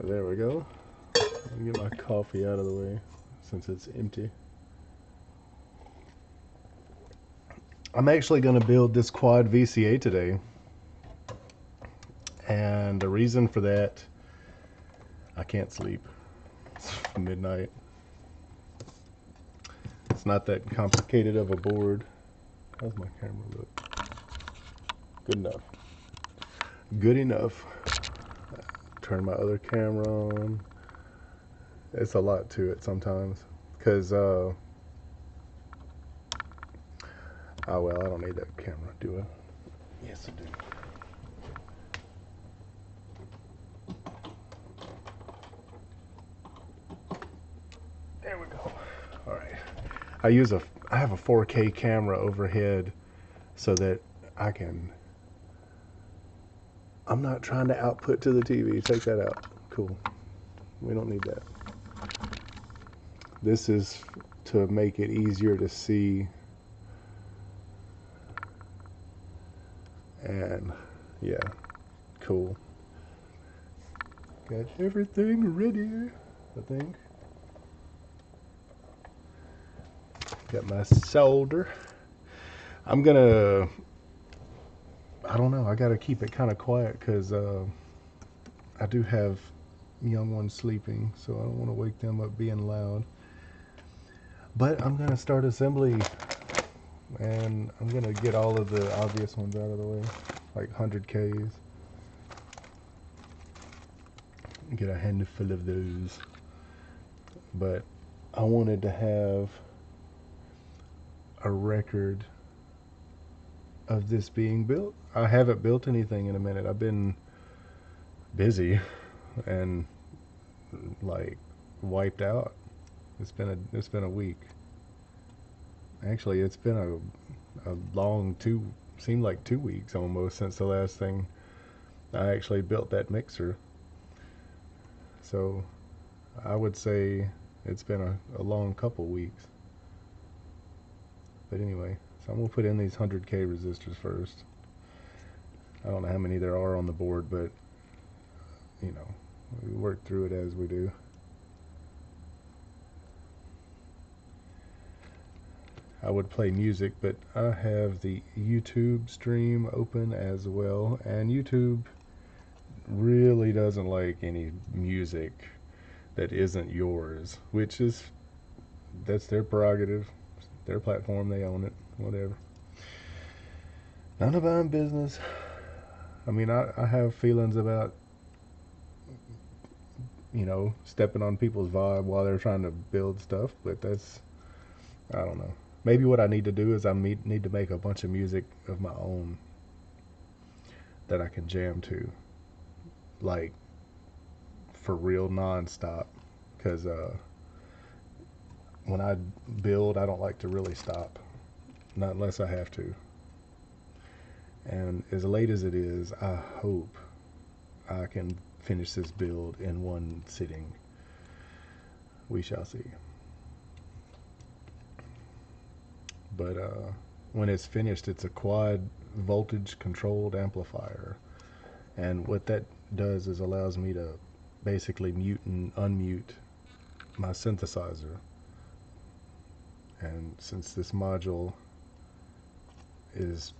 There we go. Let me get my coffee out of the way since it's empty. I'm actually going to build this QuadVCA today. And the reason for that, I can't sleep. It's midnight. It's not that complicated of a board. How's my camera look? Good enough. Good enough. Turn my other camera on. It's a lot to it sometimes. Because, oh well, I don't need that camera, do I? Yes, I do. There we go. All right. I have a 4K camera overhead so that I'm not trying to output to the TV. Take that out. Cool. We don't need that. This is to make it easier to see. And yeah, cool. Got everything ready, I think. Got my solder. I don't know, I gotta keep it kind of quiet because I do have young ones sleeping, so I don't want to wake them up being loud. But I'm gonna start assembly, and I'm gonna get all of the obvious ones out of the way, like 100Ks. Get a handful of those. But I wanted to have a record of this being built. I haven't built anything in a minute. I've been busy and like wiped out. It's been a week. Actually, it's been a long seemed like 2 weeks almost since the last thing I actually built that mixer. So I would say it's been a long couple weeks. But anyway, so I'm gonna put in these 100K resistors first. I don't know how many there are on the board, but you know, we work through it as we do. I would play music, but I have the YouTube stream open as well, and YouTube really doesn't like any music that isn't yours, which that's their prerogative, their platform, they own it, whatever. None of my business. I mean, I have feelings about, you know, stepping on people's vibe while they're trying to build stuff, but that's, I don't know. Maybe what I need to do is I need to make a bunch of music of my own that I can jam to, like, for real, non-stop. Because when I build, I don't like to really stop, not unless I have to. And as late as it is, I hope I can finish this build in one sitting. We shall see. But when it's finished, it's a quad voltage controlled amplifier, and what that does is allows me to basically mute and unmute my synthesizer. And since this module is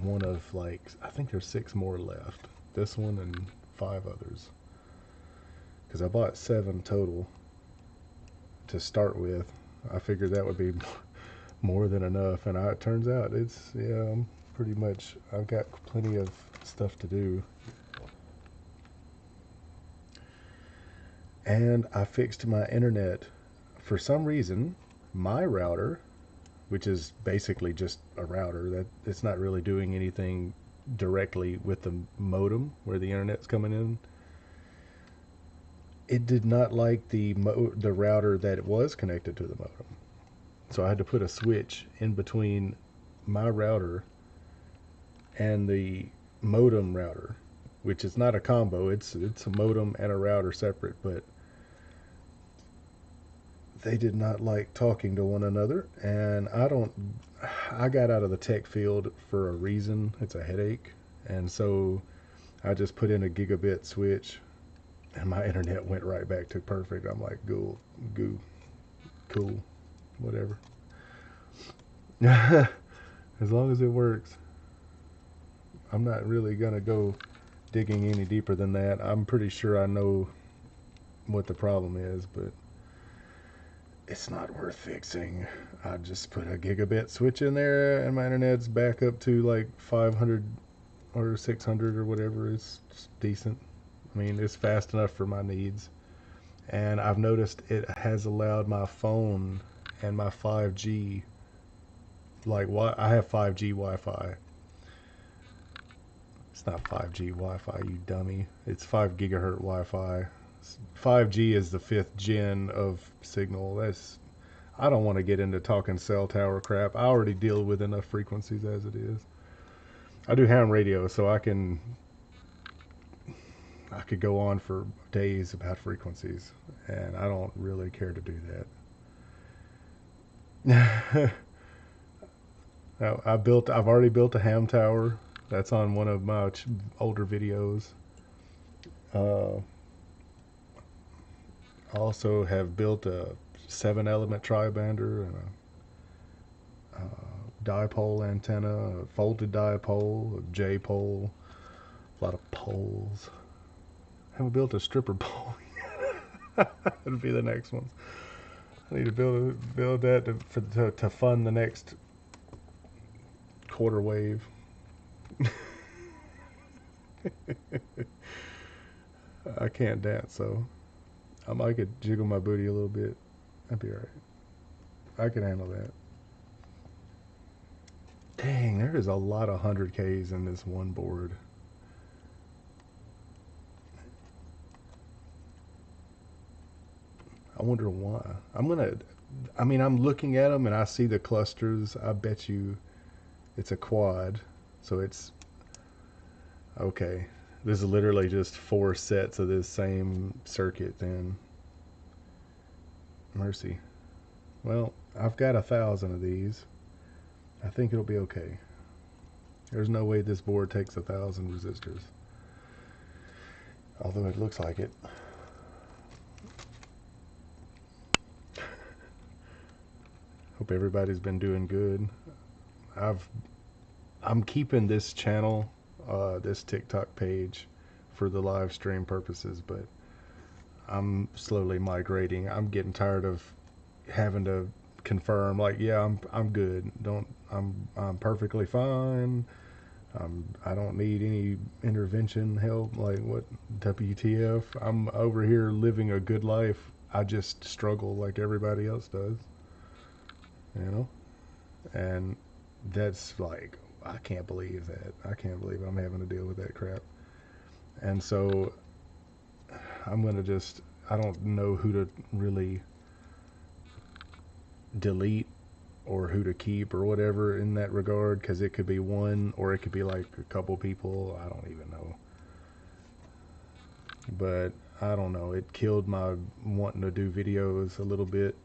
one of, like, I think there's 6 more left, this one and 5 others, because I bought 7 total to start with. I figured that would be more than enough, and it turns out I'm pretty much, I've got plenty of stuff to do. And I fixed my internet. For some reason, my router, which is basically just a router, that it's not really doing anything directly with the modem where the internet's coming in, it did not like the router that it was connected to the modem. So I had to put a switch in between my router and the modem router, which is not a combo. It's a modem and a router separate, but they did not like talking to one another. And I got out of the tech field for a reason. It's a headache. And so I just put in a gigabit switch and my internet went right back to perfect. I'm like, cool, whatever. As long as it works. I'm not really gonna go digging any deeper than that. I'm pretty sure I know what the problem is, but it's not worth fixing. I just put a gigabit switch in there and my internet's back up to like 500 or 600 or whatever. It's decent. I mean, it's fast enough for my needs. And I've noticed it has allowed my phone and my 5G, like I have 5G Wi-Fi. It's not 5G Wi-Fi, you dummy. It's 5 gigahertz Wi-Fi. 5G is the 5th gen of signal. I don't want to get into talking cell tower crap. I already deal with enough frequencies as it is. I do ham radio, so I could go on for days about frequencies, and I don't really care to do that. Now, I've already built a ham tower. That's on one of my older videos. I also have built a 7-element tribander and a dipole antenna, a folded dipole, a J-pole, a lot of poles. I haven't built a stripper pole yet. It'll be the next one. I need to build that to fund the next quarter wave. I can't dance, so I could jiggle my booty a little bit. That'd be alright. I can handle that. Dang, there is a lot of 100Ks in this one board. I wonder why. I'm looking at them and I see the clusters. I bet you it's a quad. So it's, okay. This is literally just 4 sets of this same circuit then. Mercy. Well, I've got 1,000 of these. I think it'll be okay. There's no way this board takes 1,000 resistors. Although it looks like it. Hope everybody's been doing good. I'm keeping this channel, this TikTok page, for the live stream purposes, but I'm slowly migrating. I'm getting tired of having to confirm, like, yeah, I'm good. I'm perfectly fine. I don't need any intervention help. Like, what, WTF? I'm over here living a good life. I just struggle like everybody else does, you know? And that's like, I can't believe that. I can't believe I'm having to deal with that crap. And so I'm gonna just, I don't know who to really delete or who to keep or whatever in that regard, because it could be one or it could be like a couple people. I don't even know. But I don't know, it killed my wanting to do videos a little bit.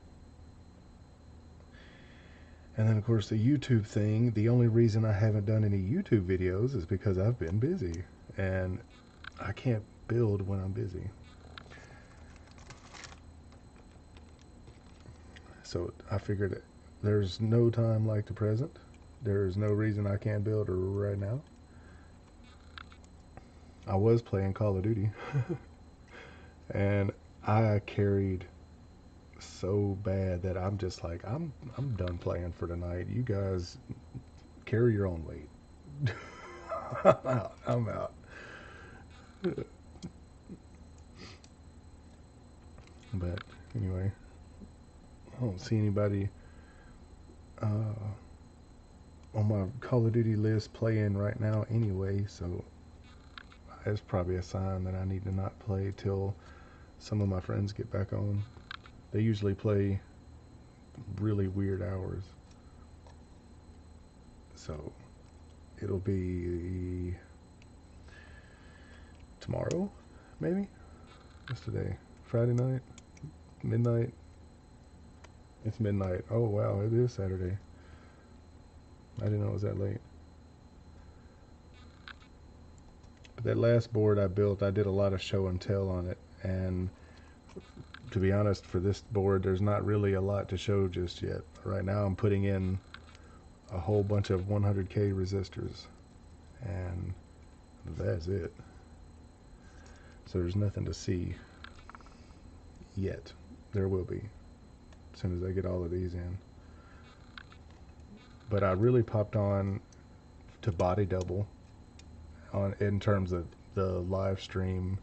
And then of course the YouTube thing, the only reason I haven't done any YouTube videos is because I've been busy, and I can't build when I'm busy. So I figured there's no time like the present. There's no reason I can't build right now. I was playing Call of Duty and I carried so bad that I'm just like, I'm done playing for tonight. You guys carry your own weight. I'm out. But anyway, I don't see anybody on my Call of Duty list playing right now anyway, so that's probably a sign that I need to not play till some of my friends get back on. They usually play really weird hours. So it'll be tomorrow, maybe? What's today? Friday night? Midnight? It's midnight. Oh wow, it is Saturday. I didn't know it was that late. But that last board I built, I did a lot of show and tell on it, And to be honest, for this board, there's not really a lot to show just yet. Right now I'm putting in a whole bunch of 100K resistors, and that's it. So there's nothing to see yet. There will be as soon as I get all of these in. But I really popped on to body double in terms of the live stream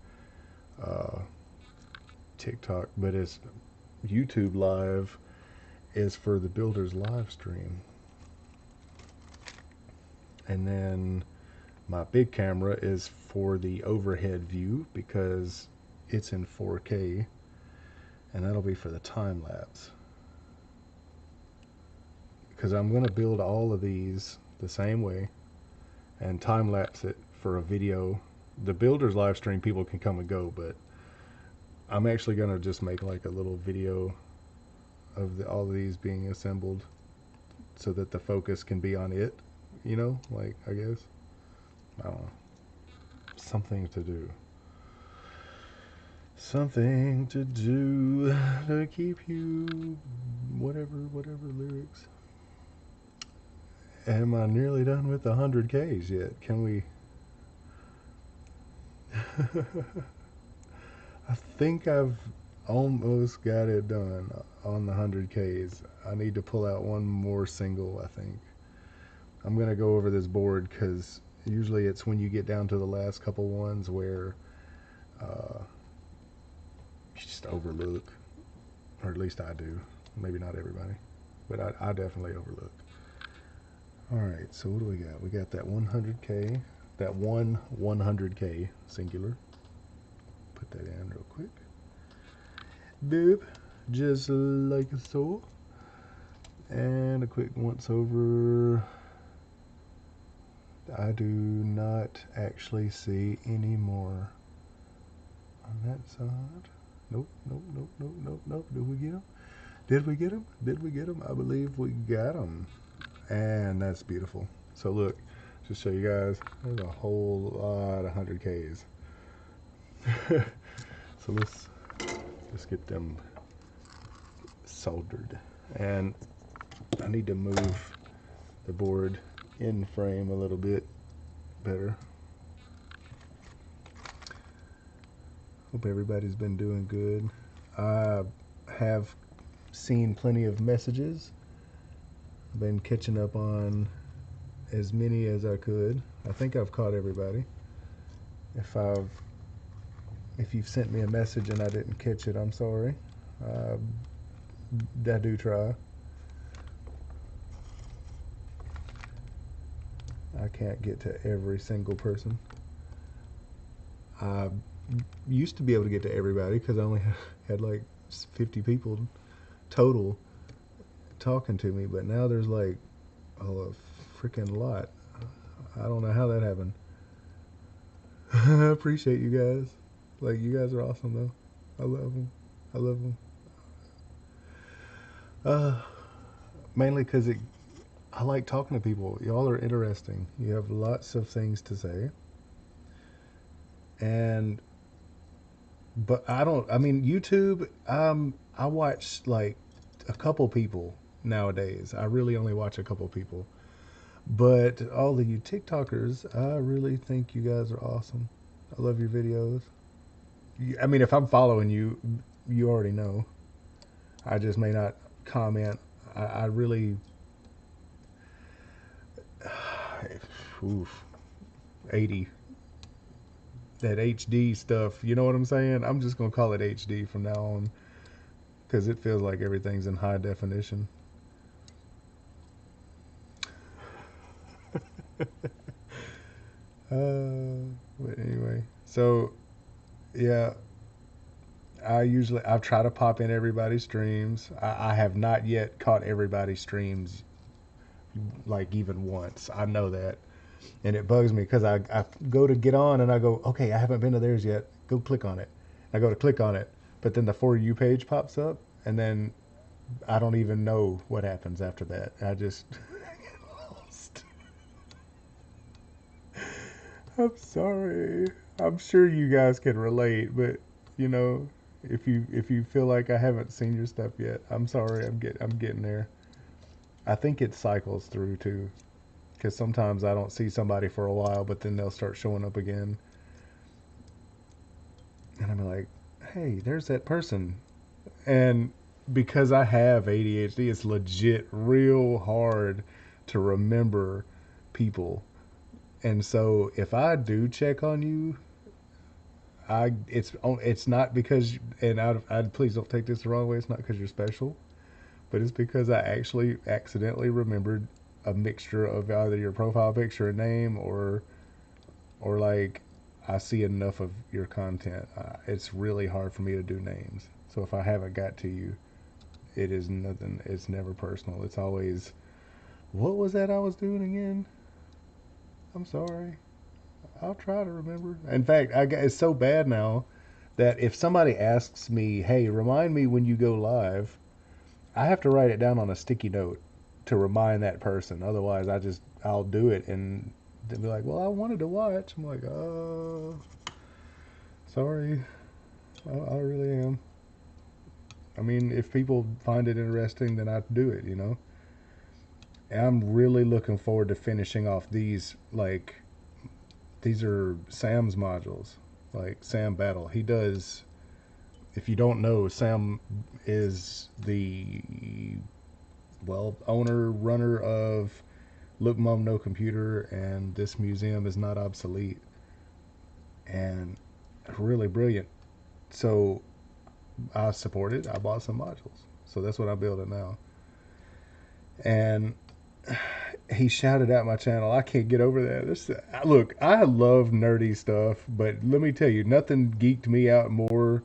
TikTok, but it's YouTube live is for the builder's live stream. And then my big camera is for the overhead view because it's in 4K, and that'll be for the time lapse. Because I'm going to build all of these the same way and time lapse it for a video. The builder's live stream, people can come and go, but I'm actually going to just make like a little video of all of these being assembled so that the focus can be on it, you know, like, I guess, I don't know, something to do to keep you whatever lyrics. Am I nearly done with the 100Ks yet? Can we I think I've almost got it done on the 100Ks. I need to pull out one more single, I think. I'm going to go over this board because usually it's when you get down to the last couple ones where you just overlook, or at least I do. Maybe not everybody, but I definitely overlook. Alright, so what do we got? We got that 100K, that one 100K singular. Put that in real quick. Boop, just like so. And a quick once over. I do not actually see any more on that side. Nope. Did we get them? Did we get them? Did we get them? I believe we got them. And that's beautiful. So look, just show you guys, there's a whole lot of 100Ks. So let's get them soldered. And I need to move the board in frame a little bit better. Hope everybody's been doing good. I have seen plenty of messages. I've been catching up on as many as I could. I think I've caught everybody. If you've sent me a message and I didn't catch it, I'm sorry. I do try. I can't get to every single person. I used to be able to get to everybody because I only had like 50 people total talking to me, but now there's like a freaking lot. I don't know how that happened. I appreciate you guys. Like, you guys are awesome though. I love them. I love them. Mainly because I like talking to people. Y'all are interesting. You have lots of things to say. But I mean, YouTube, I watch like a couple people nowadays. I really only watch a couple people. But all of you TikTokers, I really think you guys are awesome. I love your videos. I mean, if I'm following you, you already know. I just may not comment. I really... Oof. 80. That HD stuff, you know what I'm saying? I'm just going to call it HD from now on, because it feels like everything's in high definition. But anyway, so yeah, I try to pop in everybody's streams. I have not yet caught everybody's streams, like, even once. I know that, and it bugs me because I go to get on and I go, okay, I haven't been to theirs yet. Go click on it. I go to click on it, but then the For You page pops up, and then I don't even know what happens after that. I just get lost. I'm sorry. I'm sure you guys can relate, but You know, if you feel like I haven't seen your stuff yet, I'm sorry. I'm getting there. I think it cycles through too, because sometimes I don't see somebody for a while, but then they'll start showing up again, and I'm like, hey, there's that person. And because I have ADHD, it's legit real hard to remember people. And so if I do check on you, it's not because, and I please don't take this the wrong way. It's not because you're special, but it's because I actually accidentally remembered a mixture of either your profile picture and name, or like I see enough of your content. It's really hard for me to do names. So if I haven't got to you, it is nothing. It's never personal. It's always, what was that I was doing again? I'm sorry. I'll try to remember. In fact, it's so bad now that if somebody asks me, hey, remind me when you go live, I have to write it down on a sticky note to remind that person. Otherwise, I'll do it and they'll be like, well, I wanted to watch. I'm like, oh, sorry. I really am. I mean, if people find it interesting, then I'd do it, you know? And I'm really looking forward to finishing off these, like, these are Sam's modules, like Sam Battle. He does, if you don't know, Sam is the, well, owner, runner of Look Mom No Computer, and This Museum Is Not Obsolete. And really brilliant. So I supported, I bought some modules. So that's what I'm building now. And he shouted out my channel. I can't get over that. Look, I love nerdy stuff, but let me tell you, nothing geeked me out more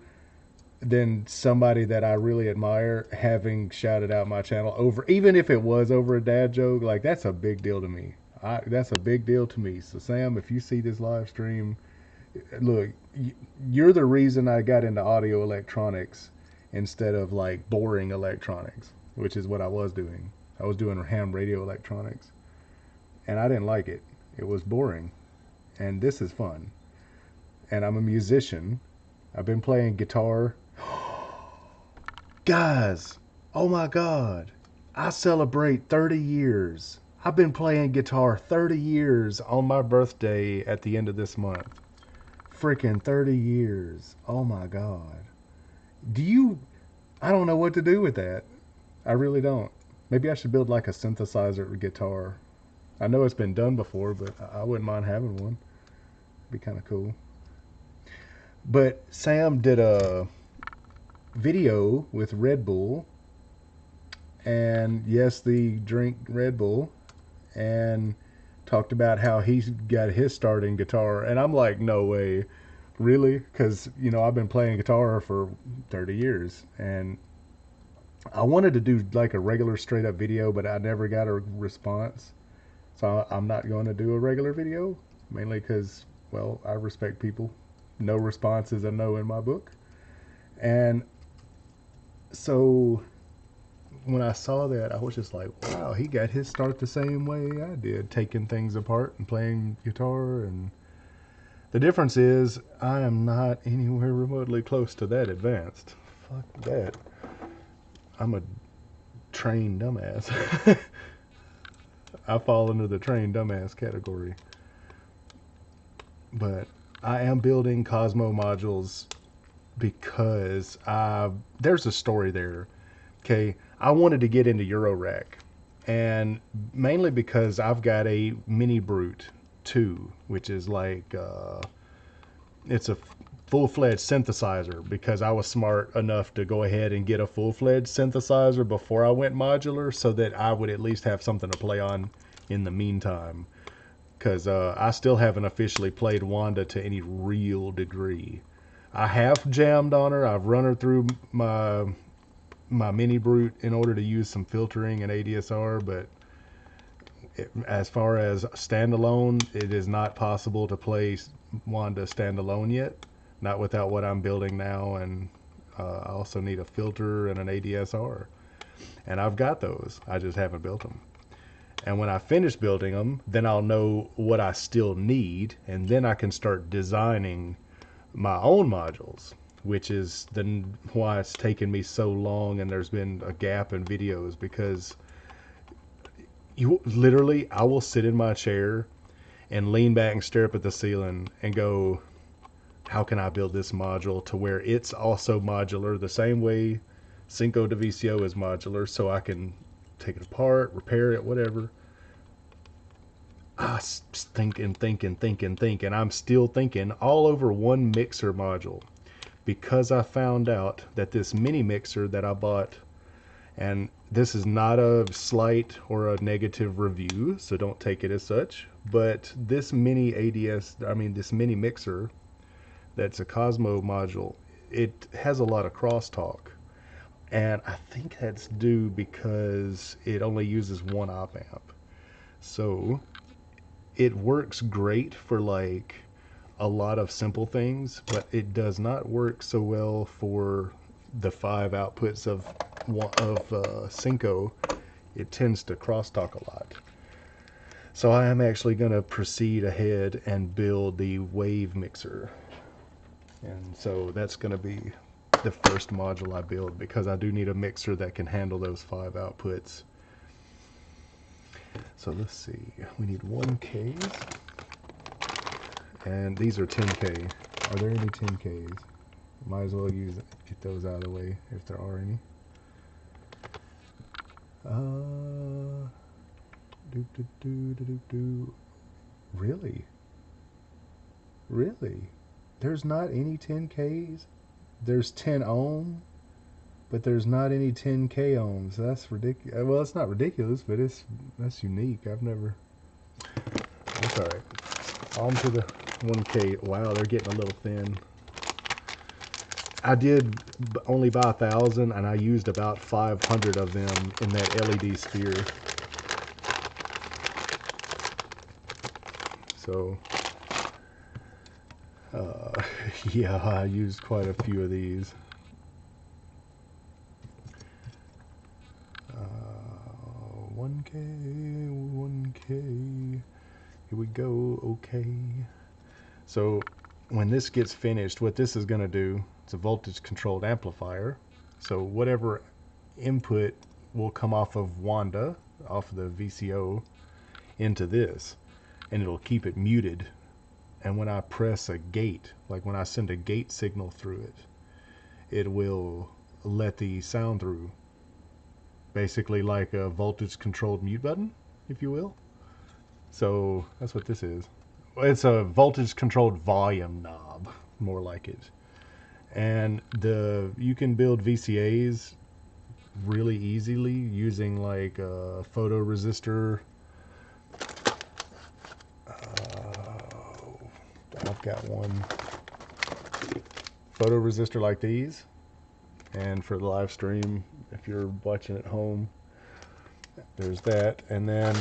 than somebody that I really admire having shouted out my channel over, even if it was over a dad joke. Like, that's a big deal to me. That's a big deal to me. So Sam, if you see this live stream, look, you're the reason I got into audio electronics instead of like boring electronics, which is what I was doing. I was doing ham radio electronics, and I didn't like it. It was boring, and this is fun. And I'm a musician. I've been playing guitar. Guys, oh my God, I celebrate 30 years. I've been playing guitar 30 years on my birthday at the end of this month. Freaking 30 years. Oh my God. I don't know what to do with that. I really don't. Maybe I should build like a synthesizer guitar. I know it's been done before, but I wouldn't mind having one. Be kind of cool. But Sam did a video with Red Bull, and yes, the drink Red Bull, and talked about how he got his start in guitar. And I'm like, no way. Really? Because, you know, I've been playing guitar for 30 years, and I wanted to do like a regular straight up video, but I never got a response. So I'm not going to do a regular video, mainly because, well, I respect people. No response is a no in my book. And so when I saw that, I was just like, wow, he got his start the same way I did, taking things apart and playing guitar. And the difference is I am not anywhere remotely close to that advanced. Fuck that. I'm a trained dumbass. I fall into the trained dumbass category. But I am building Cosmo modules because there's a story there. Okay, I wanted to get into Eurorack, and mainly because I've got a Mini Brute 2, which is like it's a full-fledged synthesizer, because I was smart enough to go ahead and get a full-fledged synthesizer before I went modular, so that I would at least have something to play on in the meantime. Because I still haven't officially played Wanda to any real degree. I have jammed on her. I've run her through my Mini Brute in order to use some filtering and ADSR, but as far as standalone, it is not possible to play Wanda standalone yet. Not without what I'm building now, and I also need a filter and an ADSR. And I've got those. I just haven't built them. And when I finish building them, then I'll know what I still need, and then I can start designing my own modules, which is why it's taken me so long and there's been a gap in videos, because you literally, I will sit in my chair and lean back and stare up at the ceiling and go, how can I build this module to where it's also modular the same way Cinco de VCO is modular, so I can take it apart, repair it, whatever. I think and think and think and think, and I'm still thinking all over one mixer module, because I found out that this mini mixer that I bought, and this is not a slight or a negative review, so don't take it as such, but this mini this mini mixer that's a Kosmo module, it has a lot of crosstalk, and I think that's due because it only uses one op amp. So it works great for like a lot of simple things, but it does not work so well for the 5 outputs of Cinco. It tends to crosstalk a lot. So I am actually going to proceed ahead and build the wave mixer. And so that's going to be the first module I build, because I do need a mixer that can handle those 5 outputs. So let's see, we need 1Ks, and these are 10K. Are there any 10Ks? Might as well get those out of the way if there are any. Really? Really? There's not any 10Ks? There's 10 ohm, but there's not any 10K ohms. That's ridiculous. Well, it's not ridiculous, but that's unique. I've never. That's all right. On to the 1K. Wow, they're getting a little thin. I did only buy 1,000, and I used about 500 of them in that LED sphere. So, yeah, I used quite a few of these. 1K, here we go. Okay, so when this gets finished, what this is going to do, it's a voltage controlled amplifier, so whatever input will come off of Wanda, off of the VCO, into this, and it'll keep it muted. And when I press a gate, like when I send a gate signal through it, it will let the sound through. Basically like a voltage controlled mute button, if you will. So that's what this is. It's a voltage controlled volume knob, more like it. And you can build VCAs really easily using like a photoresistor. I've got one photoresistor like these, and for the live stream, if you're watching at home, there's that. And then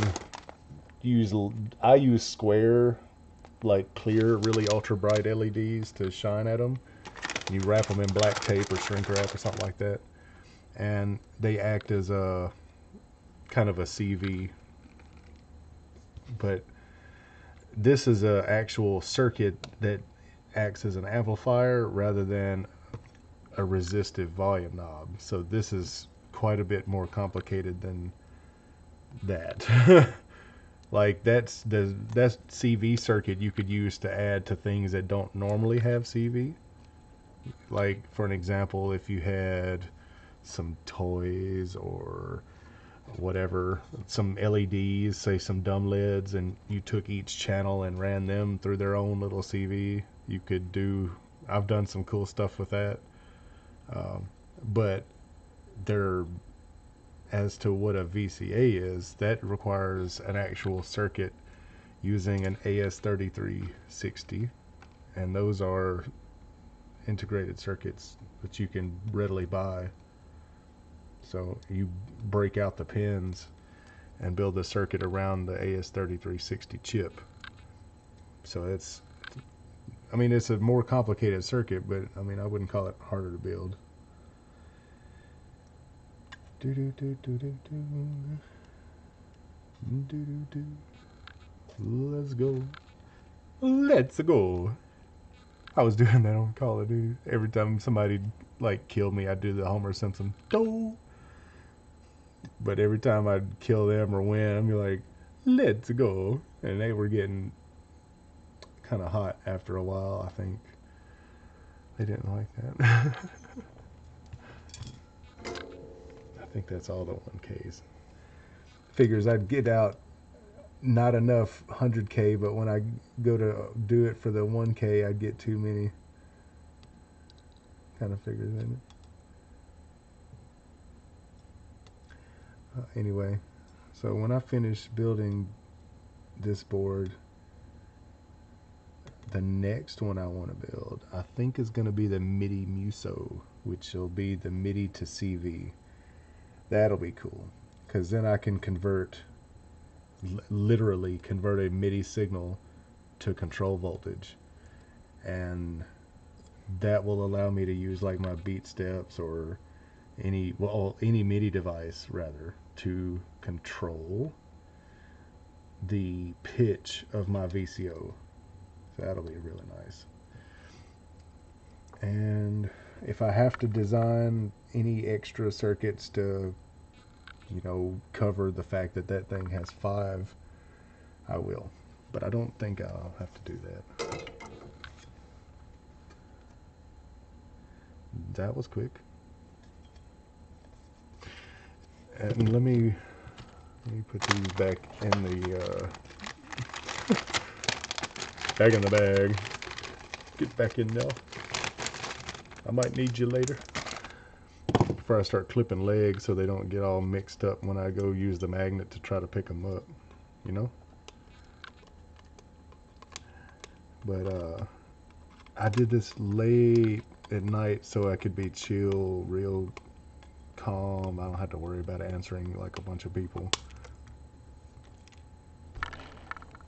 I use square, like clear, really ultra bright LEDs to shine at them. You wrap them in black tape or shrink wrap or something like that, and they act as a kind of a CV. But this is an actual circuit that acts as an amplifier rather than a resistive volume knob. So this is quite a bit more complicated than that. Like that's CV circuit you could use to add to things that don't normally have CV. Like for an example, if you had some toys or whatever, some LEDs, say some dumb lids, and you took each channel and ran them through their own little CV, you could do, I've done some cool stuff with that. But as to what a VCA is, that requires an actual circuit using an AS3360, and those are integrated circuits that you can readily buy. So you break out the pins and build a circuit around the AS3360 chip. So it's a more complicated circuit, but I wouldn't call it harder to build. Let's go. Let's go. I was doing that on Call of Duty. Every time somebody like killed me, I'd do the Homer Simpson. "Go!" But every time I'd kill them or win, I'd be like, "Let's go!" And they were getting kind of hot after a while. I think they didn't like that. I think that's all the 1Ks. Figures I'd get out not enough 100K, but when I go to do it for the 1K, I'd get too many. Kind of figures in it. Anyway, so when I finish building this board, the next one I want to build, I think, is going to be the Midi Muso, which will be the Midi to CV. That'll be cool, because then I can literally convert a Midi signal to control voltage, and that will allow me to use like my beat steps or any Midi device rather to control the pitch of my VCO. So that'll be really nice. And if I have to design any extra circuits to, you know, cover the fact that that thing has 5, I will. But I don't think I'll have to do that. That was quick. And let me put these back in the back in the bag. Get back in now. I might need you later. Before I start clipping legs so they don't get all mixed up when I go use the magnet to try to pick them up, you know? But I did this late at night so I could be chill, real calm. I don't have to worry about answering like a bunch of people.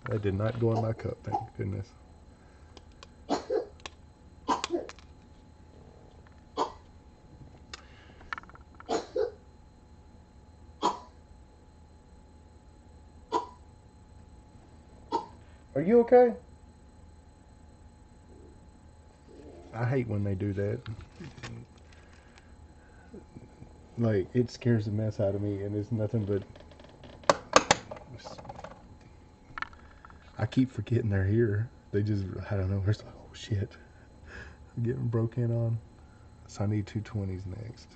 That did not go in my cup, thank goodness. Are you okay? I hate when they do that. Like, it scares the mess out of me, and it's nothing but... I keep forgetting they're here. They just, I don't know, it's like, oh shit. I'm getting broke in on. So I need 220s next.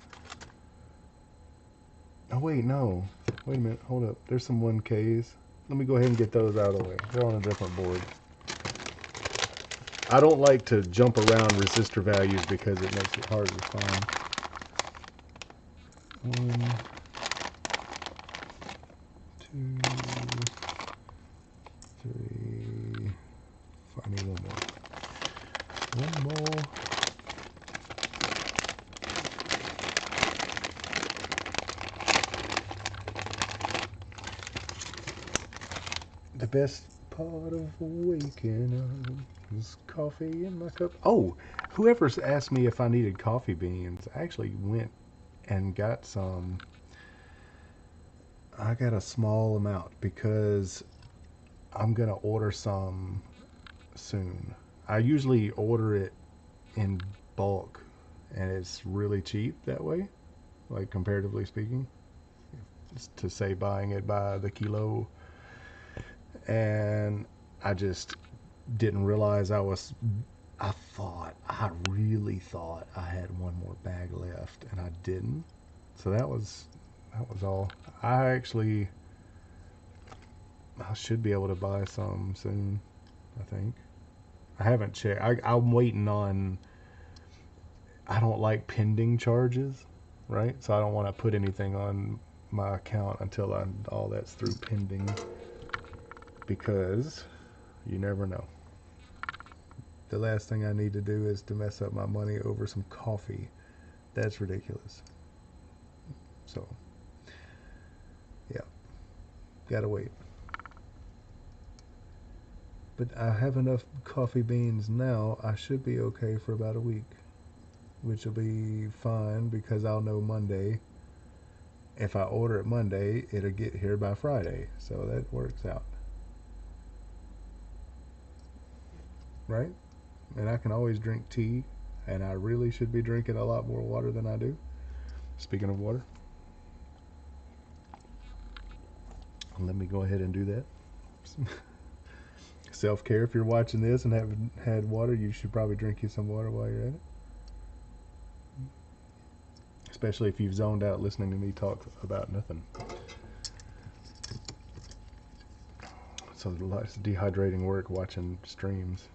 Oh wait, no. Wait a minute, hold up. There's some 1Ks. Let me go ahead and get those out of the way. They're on a different board. I don't like to jump around resistor values because it makes it hard to find. 1, 2, 3. I need one more. One more. The best part of waking up is coffee in my cup. Oh, whoever's asked me if I needed coffee beans, I actually went and got some. I got a small amount because I'm gonna order some soon. I usually order it in bulk and it's really cheap that way, like comparatively speaking, to say buying it by the kilo. And I just didn't realize I really thought I had one more bag left, and I didn't. So that was all. I should be able to buy some soon, I think. I haven't checked. I'm waiting on, I don't like pending charges, right? So I don't want to put anything on my account until all that's through pending, because you never know. The last thing I need to do is to mess up my money over some coffee. That's ridiculous. So, yeah, gotta wait. But I have enough coffee beans now. I should be okay for about a week, which will be fine because I'll know Monday. If I order it Monday, it'll get here by Friday. So that works out. Right? and I can always drink tea, and I really should be drinking a lot more water than I do. Speaking of water, let me go ahead and do that. Self-care. If you're watching this and haven't had water, you should probably drink you some water while you're at it. Especially if you've zoned out listening to me talk about nothing. So less dehydrating work watching streams.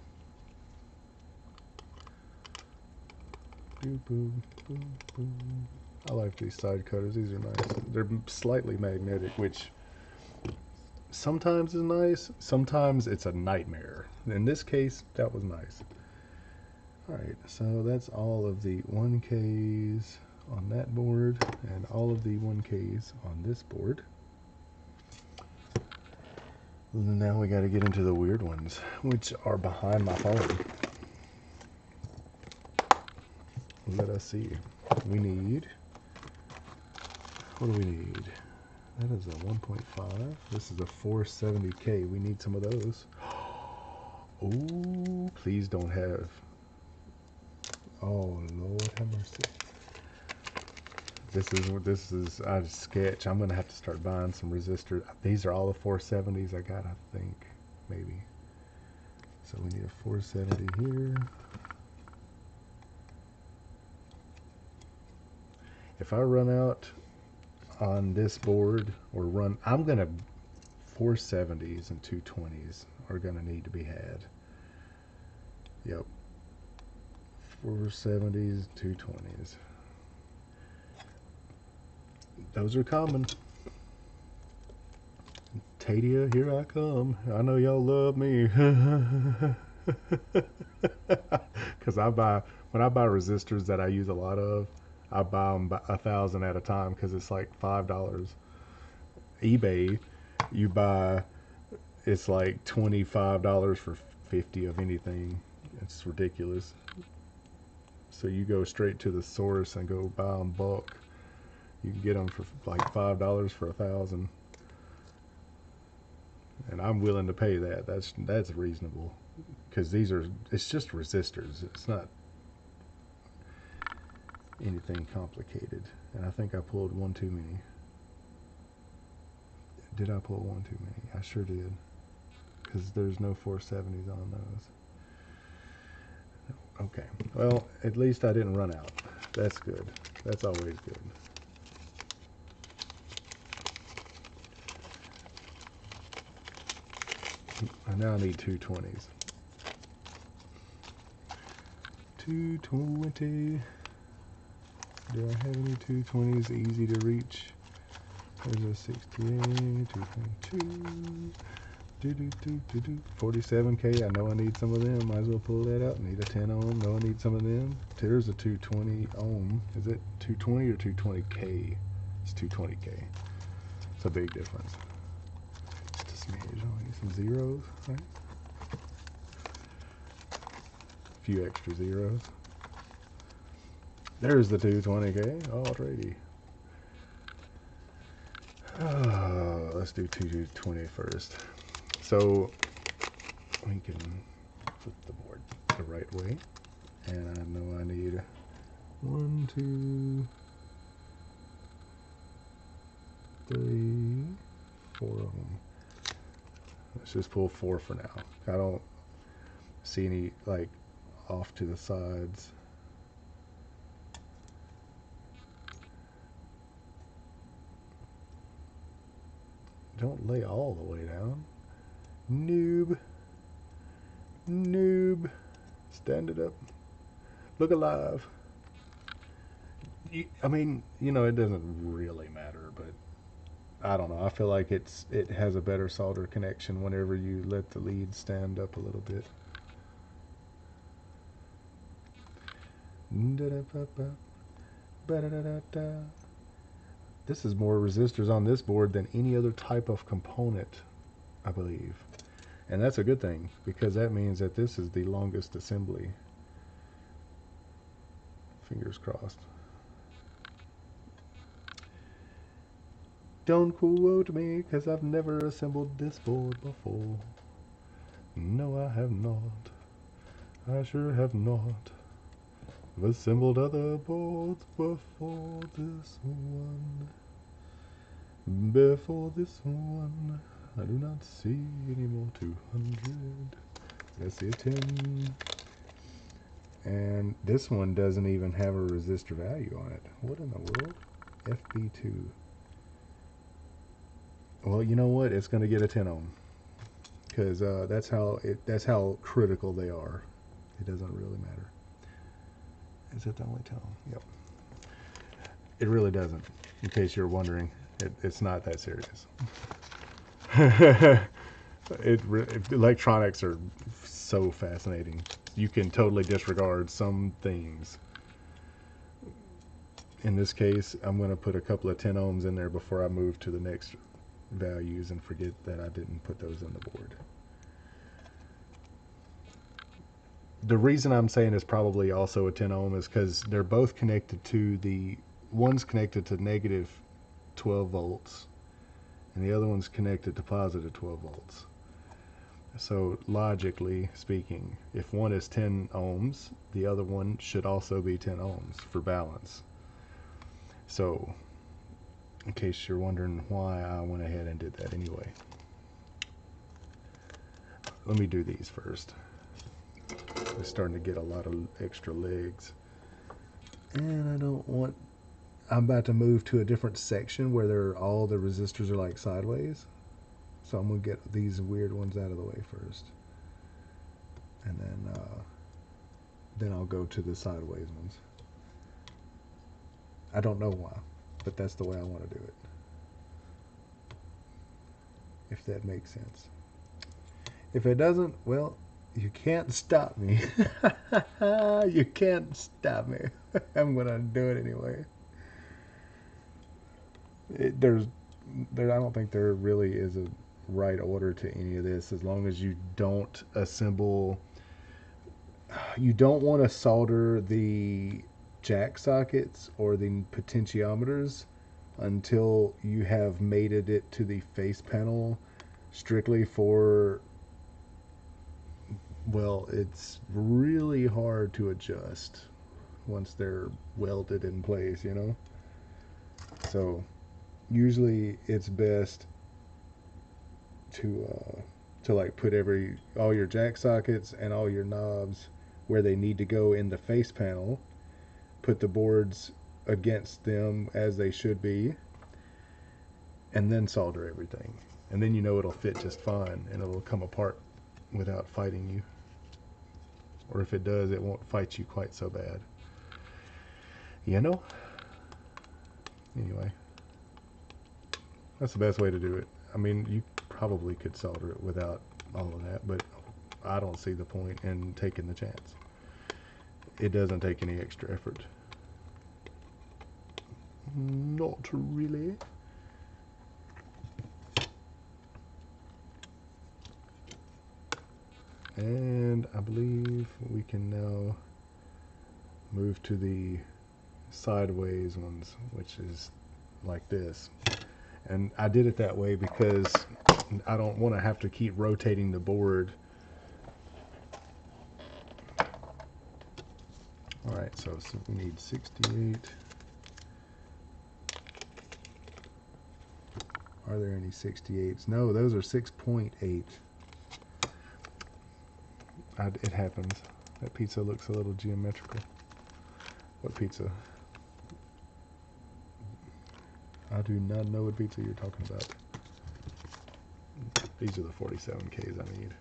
Boop, boop, boop, boop. I like these side cutters. These are nice. They're slightly magnetic, which sometimes is nice. Sometimes it's a nightmare. In this case, that was nice. Alright, so that's all of the 1Ks on that board and all of the 1Ks on this board. Now we got to get into the weird ones, which are behind my phone. Let us see. We need, what do we need? That is a 1.5. This is a 470K. We need some of those. Oh, please don't have. Oh, Lord have mercy. This is a sketch. I'm going to have to start buying some resistors. These are all the 470s I got, I think. Maybe. So we need a 470 here. If I run out on this board, or run, I'm going to, 470s and 220s are going to need to be had. Yep. 470s, 220s. Those are common. Tadia, here I come. I know y'all love me. Because when I buy resistors that I use a lot of, I buy them 1,000 at a time because it's like $5. eBay, you buy, it's like $25 for 50 of anything. It's ridiculous. So you go straight to the source and go buy them bulk. You can get them for like $5 for 1,000. And I'm willing to pay that. That's reasonable. Because it's just resistors. It's not anything complicated. And I think I pulled one too many. Did I pull one too many? I sure did. Because there's no 470s on those. Okay. Well, at least I didn't run out. That's good. That's always good. And now I need 220s. 220. Do I have any 220s easy to reach? There's a 68, 222, 47K. I know I need some of them. Might as well pull that out. Need a 10 ohm. Know I need some of them. There's a 220 ohm. Is it 220 or 220K? It's 220K. It's a big difference. Just a smidge. I need some zeros, right? A few extra zeros. There's the 220K. Alrighty. Let's do 220 first. So we can flip the board the right way. And I know I need 1, 2, 3, 4 of them. Let's just pull 4 for now. I don't see any like off to the sides. Don't lay all the way down. Noob. Noob. Stand it up. Look alive. I mean, you know, it doesn't really matter, but I don't know. I feel like it has a better solder connection whenever you let the lead stand up a little bit. This is more resistors on this board than any other type of component, I believe. And that's a good thing, because that means that this is the longest assembly. Fingers crossed. Don't quote me, because I've never assembled this board before. No, I have not. I sure have not. I've assembled other boards before this one. Before this one, I do not see any more 200. I see a 10. And this one doesn't even have a resistor value on it. What in the world? FB2. Well, you know what? It's going to get a 10 ohm. Because that's how critical they are. It doesn't really matter. Is it the only 10 ohm? Yep. It really doesn't. In case you're wondering, it's not that serious. Electronics are so fascinating. You can totally disregard some things. In this case, I'm going to put a couple of 10 ohms in there before I move to the next values and forget that I didn't put those on the board. The reason I'm saying it's probably also a 10 ohm is because they're both connected to one's connected to negative 12 volts and the other one's connected to positive 12 volts. So logically speaking, if one is 10 ohms, the other one should also be 10 ohms for balance. So in case you're wondering why I went ahead and did that anyway. Let me do these first. It's starting to get a lot of extra legs. And I'm about to move to a different section where all the resistors are like sideways. So I'm going to get these weird ones out of the way first. And then I'll go to the sideways ones. I don't know why, but that's the way I want to do it. If that makes sense. If it doesn't, well, you can't stop me. You can't stop me. I'm going to do it anyway. I don't think there really is a right order to any of this, as long as you don't assemble. You don't want to solder the jack sockets or the potentiometers until you have mated it to the face panel strictly for, well, it's really hard to adjust once they're welded in place, you know. So usually it's best to like put all your jack sockets and all your knobs where they need to go in the face panel, put the boards against them as they should be, and then solder everything. And then you know it'll fit just fine and it'll come apart without fighting you. Or if it does, it won't fight you quite so bad. You know? Anyway, that's the best way to do it. I mean, you probably could solder it without all of that, but I don't see the point in taking the chance. It doesn't take any extra effort. Not really. And I believe we can now move to the sideways ones, which is like this. And I did it that way because I don't want to have to keep rotating the board. Alright, so we need 68. Are there any 68s? No, those are 6.8. It happens. That pizza looks a little geometrical. What pizza? I do not know what pizza you're talking about. These are the 47Ks I need.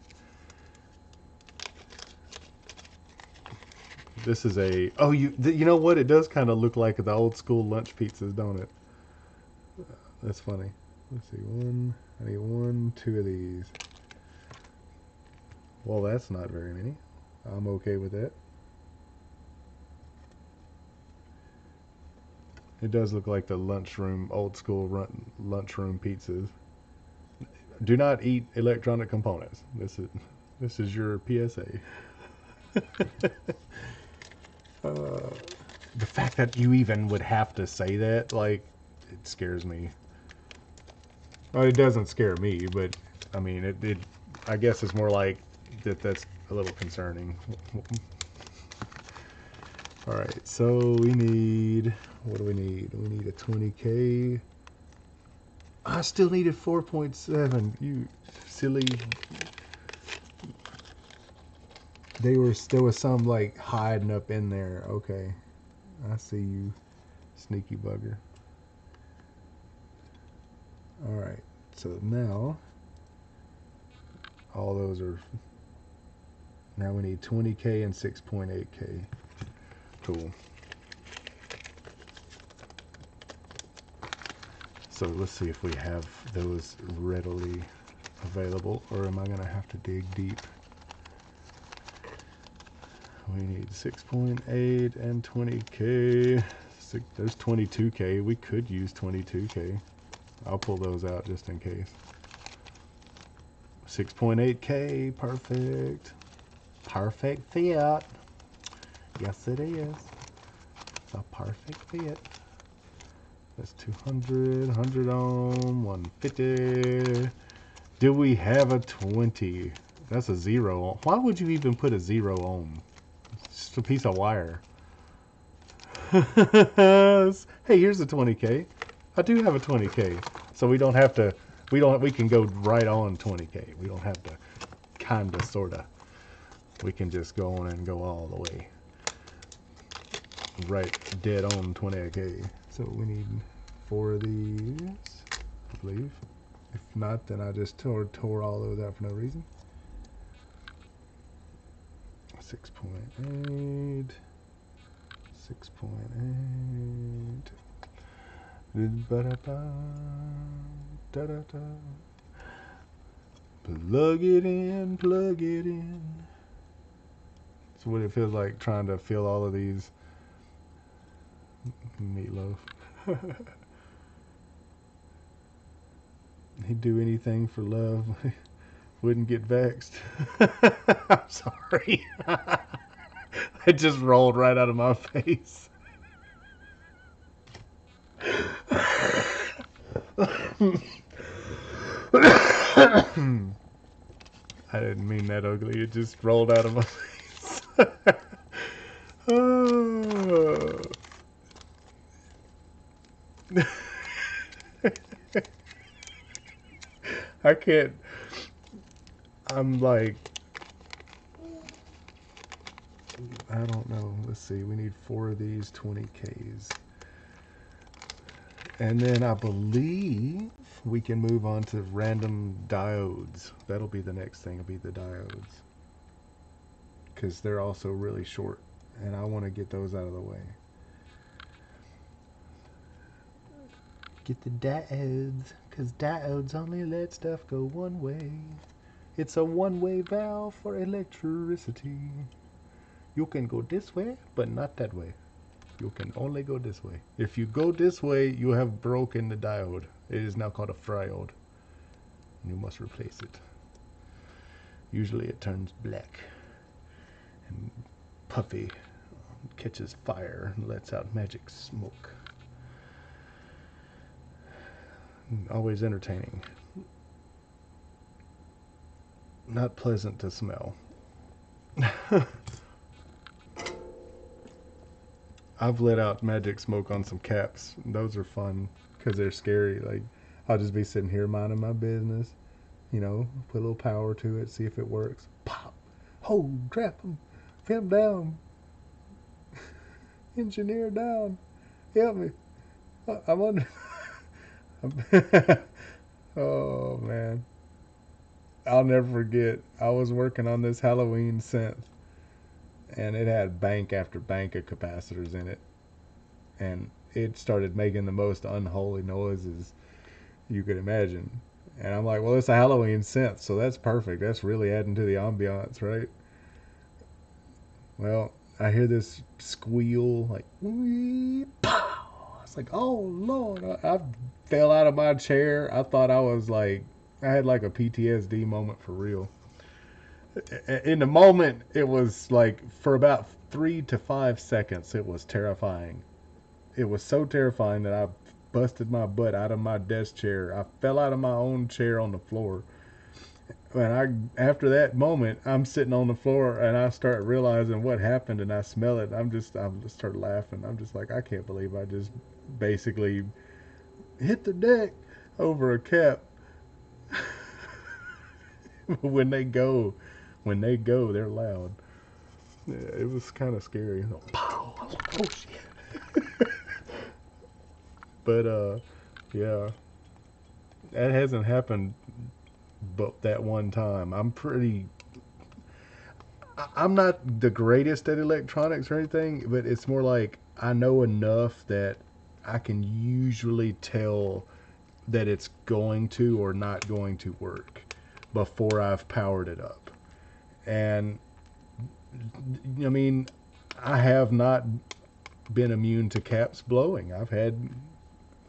This is a... Oh, you know what? It does kind of look like the old school lunch pizzas, don't it? That's funny. Let's see. I need 2 of these. Well, that's not very many. I'm okay with that. It does look like the lunchroom, old school lunchroom pizzas. Do not eat electronic components. This is your PSA. The fact that you even would have to say that, like, it scares me. Well, it doesn't scare me, but I mean, I guess it's more like that's a little concerning. All right, so we need, what do we need? We need a 20K. I still needed 4.7. You silly. There was some like hiding up in there. Okay, I see you, sneaky bugger. All right, so now all those are, now we need 20K and 6.8K. Cool. So let's see if we have those readily available, or am I going to have to dig deep? We need 6.8 and 20K. There's 22K. We could use 22K. I'll pull those out just in case. 6.8K, perfect. Perfect fit. Yes, it is. It's a perfect fit. That's 200, 100 ohm, 150. Do we have a 20? That's a 0 ohm. Why would you even put a 0 ohm? It's just a piece of wire. Hey, here's a 20K. I do have a 20K. So we don't have to, we can go right on 20K. We don't have to kinda, sorta. We can just go on and go all the way. Right, dead on 20K. So we need 4 of these, I believe. If not, then I just tore all those out for no reason. 6.8, 6.8. Plug it in, plug it in. That's what it feels like trying to fill all of these. Meatloaf. He'd do anything for love. Wouldn't get vexed. I'm sorry. It just rolled right out of my face. I didn't mean that ugly. It just rolled out of my face. Oh. I can't. I'm like, I don't know. Let's see. We need 4 of these 20Ks. And then I believe we can move on to random diodes. That'll be the next thing. It'll be the diodes. Because they're also really short. And I want to get those out of the way. Get the diodes. Because diodes only let stuff go one way. It's a one-way valve for electricity. You can go this way, but not that way. You can only go this way. If you go this way, you have broken the diode. It is now called a friode. You must replace it. Usually it turns black and puffy, catches fire, and lets out magic smoke. Always entertaining. Not pleasant to smell. I've let out magic smoke on some caps. Those are fun because they're scary. Like, I'll just be sitting here minding my business, you know, put a little power to it, see if it works. Pop! Oh, crap! I'm down. Engineer down. Help me. I'm under. Oh, man. I'll never forget. I was working on this Halloween synth, and it had bank after bank of capacitors in it, and it started making the most unholy noises you could imagine. And I'm like, well, it's a Halloween synth, so that's perfect. That's really adding to the ambiance, right? Well, I hear this squeal, like, wee, pow! It's like, oh, Lord. I fell out of my chair. I thought I was like, I had like a PTSD moment for real. In the moment, it was like, for about 3 to 5 seconds, it was terrifying. It was so terrifying that I busted my butt out of my desk chair. I fell out of my own chair on the floor. And after that moment, I'm sitting on the floor and I start realizing what happened, and I smell it. I just start laughing. I'm just like, I can't believe I just basically hit the deck over a cap. when they go, they're loud. Yeah, it was kind of scary. Pow! I was like, oh shit! But yeah, that hasn't happened, but that one time. I'm not the greatest at electronics or anything, but it's more like I know enough that I can usually tell that it's going to or not going to work before I've powered it up. And I mean, I have not been immune to caps blowing. I've had,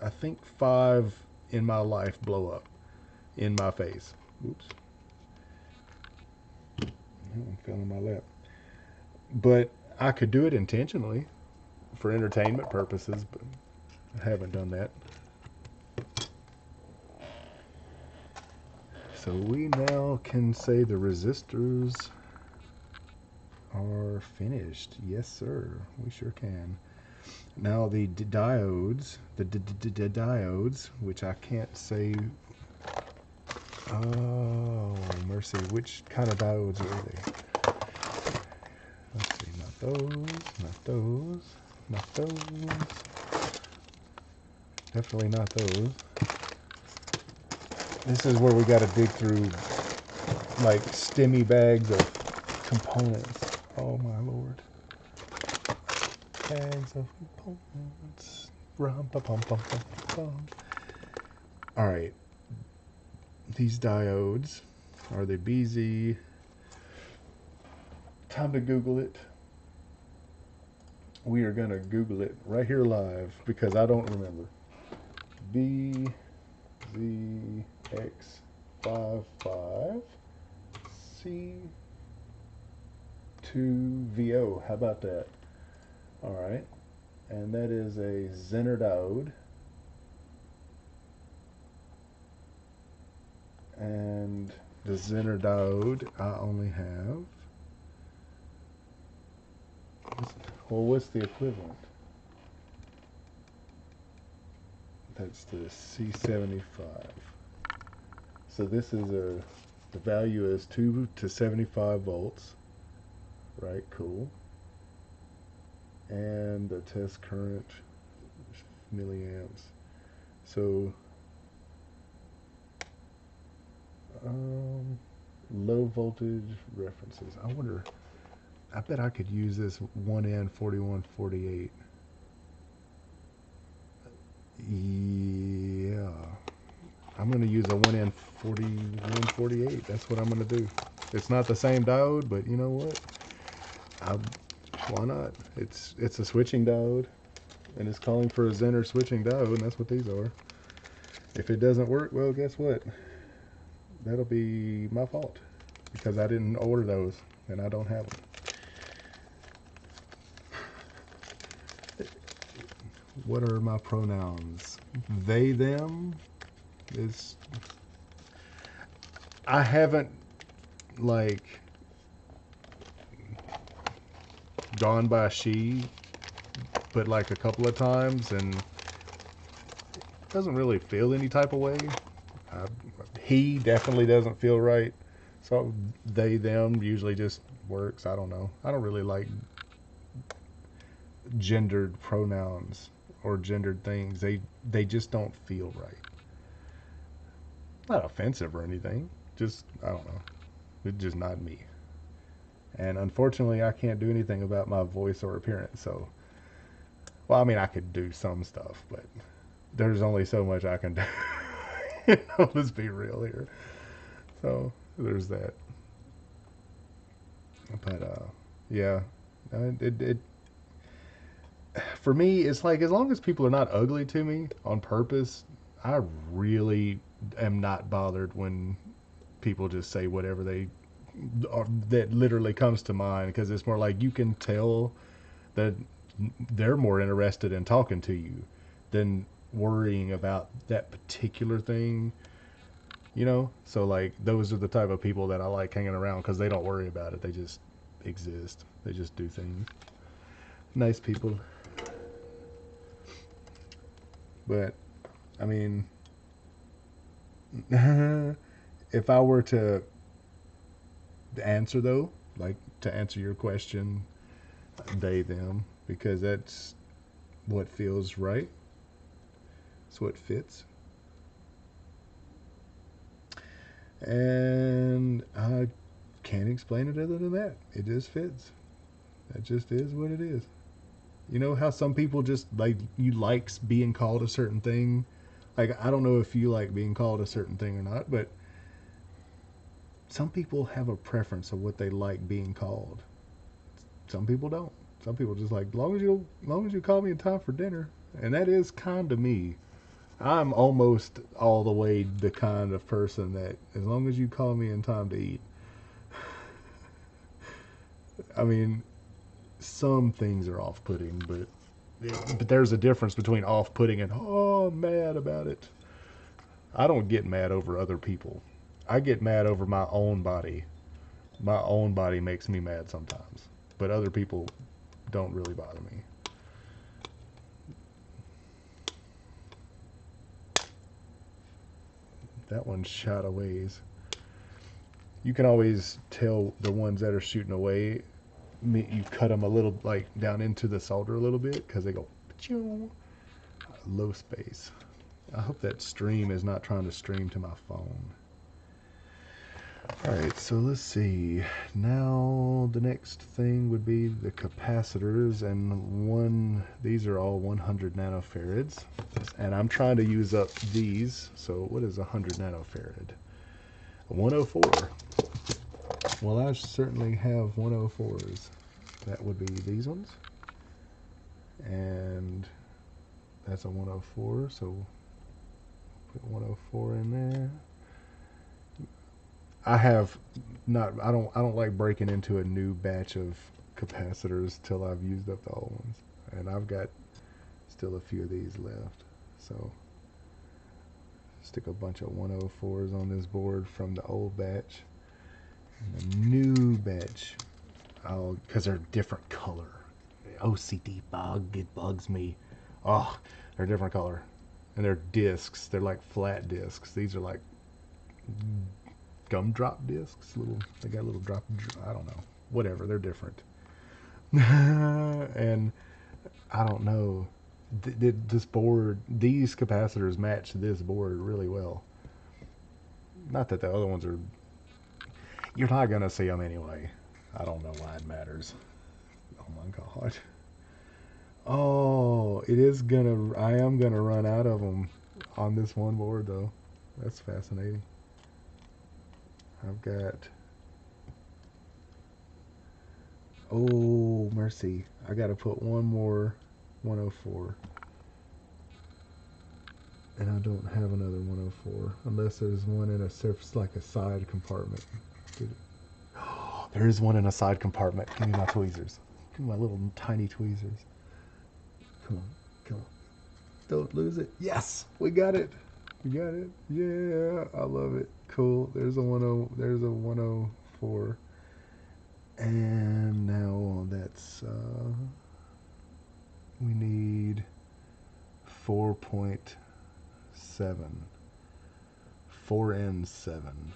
I think, 5 in my life blow up in my face. Oops. I'm feeling my lap. But I could do it intentionally for entertainment purposes, but I haven't done that. So we now can say the resistors are finished. Yes, sir. We sure can. Now the diodes, diodes, which I can't say. Oh, mercy. Which kind of diodes are they? Let's see. Not those. Not those. Not those. Definitely not those. This is where we got to dig through like stemmy bags of components. Oh my lord. Bags of components. Alright. These diodes are the BZ. Time to Google it. We are going to Google it right here live because I don't remember. BZX55C2VO. How about that? Alright. And that is a Zener diode. And the Zener diode, I only have. Well, what's the equivalent? That's the C75. So this is the value is 2 to 75 volts. Right, cool. And the test current milliamps. So low voltage references. I wonder, I bet I could use this 1N4148. Yeah. I'm going to use a 1N4148. That's what I'm going to do. It's not the same diode, but you know what? Why not? It's a switching diode, and it's calling for a Zener switching diode, and that's what these are. If it doesn't work, well, guess what? That'll be my fault because I didn't order those, and I don't have them. What are my pronouns? They, them. I haven't like gone by she, but like a couple of times, and it doesn't really feel any type of way. He definitely doesn't feel right. So they, them usually just works. I don't know. I don't really like gendered pronouns or gendered things. They just don't feel right. Not offensive or anything. Just, I don't know. It's just not me. And unfortunately, I can't do anything about my voice or appearance. So, well, I mean, I could do some stuff, but there's only so much I can do. Let's be real here. So there's that. But yeah, it for me, it's like as long as people are not ugly to me on purpose, I really am not bothered when people just say whatever that literally comes to mind, because it's more like you can tell that they're more interested in talking to you than worrying about that particular thing. you know? So like those are the type of people that I like hanging around because they don't worry about it. They just exist. They just do things. Nice people. But I mean, if I were to answer though, like to answer your question, they them, because that's what feels right. It's what fits. And I can't explain it other than that. It just fits. That just is what it is. You know how some people just like, you like being called a certain thing? Like, I don't know if you like being called a certain thing or not, but some people have a preference of what they like being called. Some people don't. Some people just like, long as you call me in time for dinner. And that is kind of me. I'm almost all the way the kind of person that as long as you call me in time to eat. I mean, some things are off-putting, but there's a difference between off-putting and, oh, I'm mad about it. I don't get mad over other people. I get mad over my own body. My own body makes me mad sometimes, but other people don't really bother me. That one shot a ways. You can always tell the ones that are shooting away. You cut them a little, like down into the solder a little bit, because they go low space. I hope that stream is not trying to stream to my phone. Alright, so let's see. Now the next thing would be the capacitors, and these are all 100 nanofarads. And I'm trying to use up these. So what is 100 nanofarad? 104. Well, I certainly have 104s. That would be these ones. And that's a 104, so put 104 in there. I don't like breaking into a new batch of capacitors till I've used up the old ones. And I've got still a few of these left. So stick a bunch of 104s on this board from the old batch. And the new batch, because they're different color. OCD it bugs me. Oh, they're different color. And they're discs. They're like flat discs. These are like gumdrop discs. They got a little drop. I don't know. Whatever. They're different. And I don't know. This board, these capacitors match this board really well. Not that the other ones are. You're not gonna see them anyway. I don't know why it matters. Oh my god. Oh, I am gonna run out of them on this one board though. That's fascinating. I've got, oh mercy, I gotta put one more 104, and I don't have another 104 unless there's one in a surface, like a side compartment. Oh, there is one in a side compartment. Give me my tweezers. Give me my little tiny tweezers. Come on, come on. Don't lose it. Yes, we got it. We got it. Yeah, I love it. Cool. There's a 104. And now that's we need 4.7. 4N7.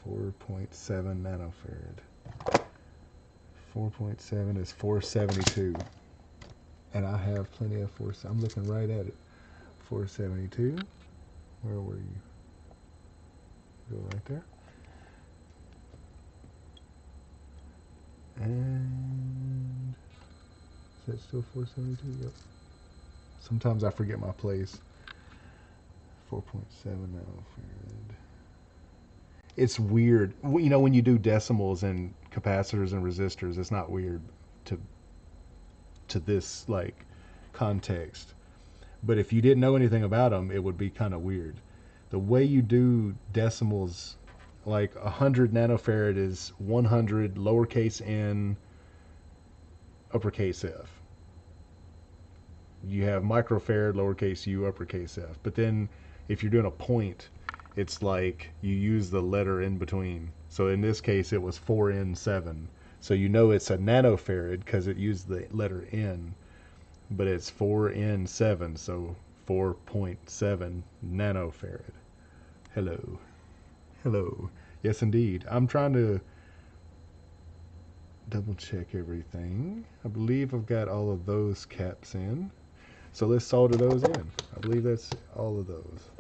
4.7 nanofarad. 4.7 is 472. And I have plenty of I'm looking right at it. 472. Where were you? Go right there. And is that still 472? Yep. Sometimes I forget my place. 4.7 nanofarad. It's weird. You know, when you do decimals and capacitors and resistors, it's not weird to this like context. But if you didn't know anything about them, it would be kind of weird. The way you do decimals, like 100 nanofarad is 100 lowercase n, uppercase f. you have microfarad, lowercase u, uppercase f. But then if you're doing a point, it's like you use the letter in between. So in this case, it was 4n7. So you know it's a nanofarad because it used the letter n, but it's 4n7, so 4.7 nanofarad. Hello. Hello. Yes, indeed. I'm trying to double check everything. I believe I've got all of those caps in. So let's solder those in. I believe that's all of those.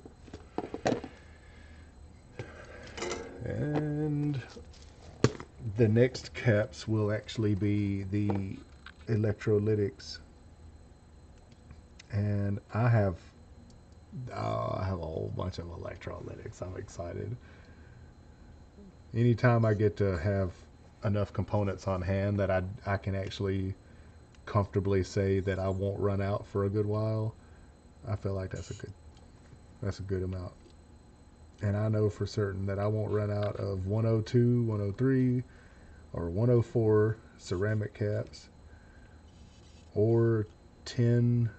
And the next caps will actually be the electrolytics. And I have a whole bunch of electrolytics. I'm excited. Anytime I get to have enough components on hand that I can actually comfortably say that I won't run out for a good while, I feel like that's a good amount. And I know for certain that I won't run out of 102, 103, or 104 ceramic caps, or 10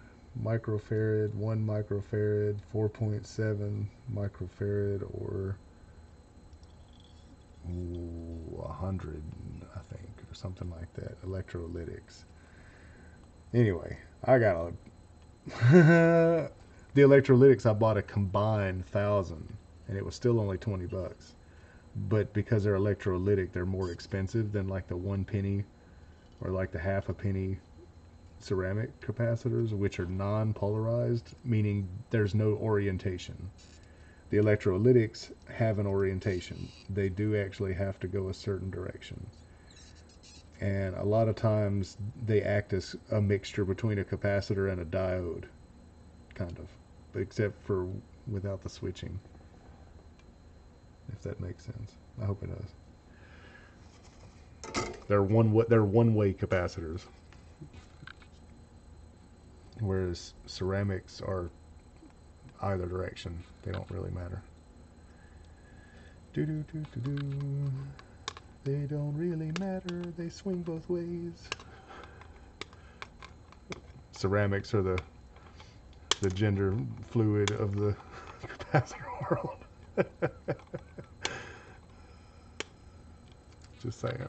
microfarad, 1 microfarad, 4.7 microfarad, or 100, I think, or something like that, electrolytics. Anyway, I got the electrolytics. I bought a combined 1,000, and it was still only 20 bucks. But because they're electrolytic, they're more expensive than like the 1 penny or like the half a penny ceramic capacitors, which are non-polarized, meaning there's no orientation. The electrolytics have an orientation. They do actually have to go a certain direction. And a lot of times they act as a mixture between a capacitor and a diode, kind of, except for without the switching, if that makes sense. I hope it does. They're one-way capacitors, whereas ceramics are either direction. They don't really matter. They don't really matter. They swing both ways. Ceramics are the gender fluid of the capacitor world. Just saying.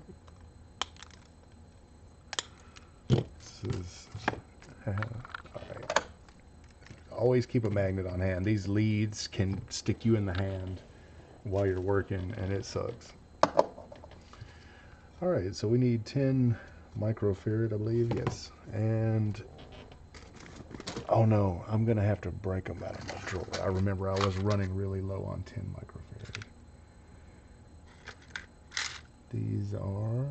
This is alright. Always keep a magnet on hand. These leads can stick you in the hand while you're working, and it sucks. Alright, so we need 10 microfarad, I believe, yes. And, oh no, I'm going to have to break them out of my drawer. I remember I was running really low on 10 microfarad. These are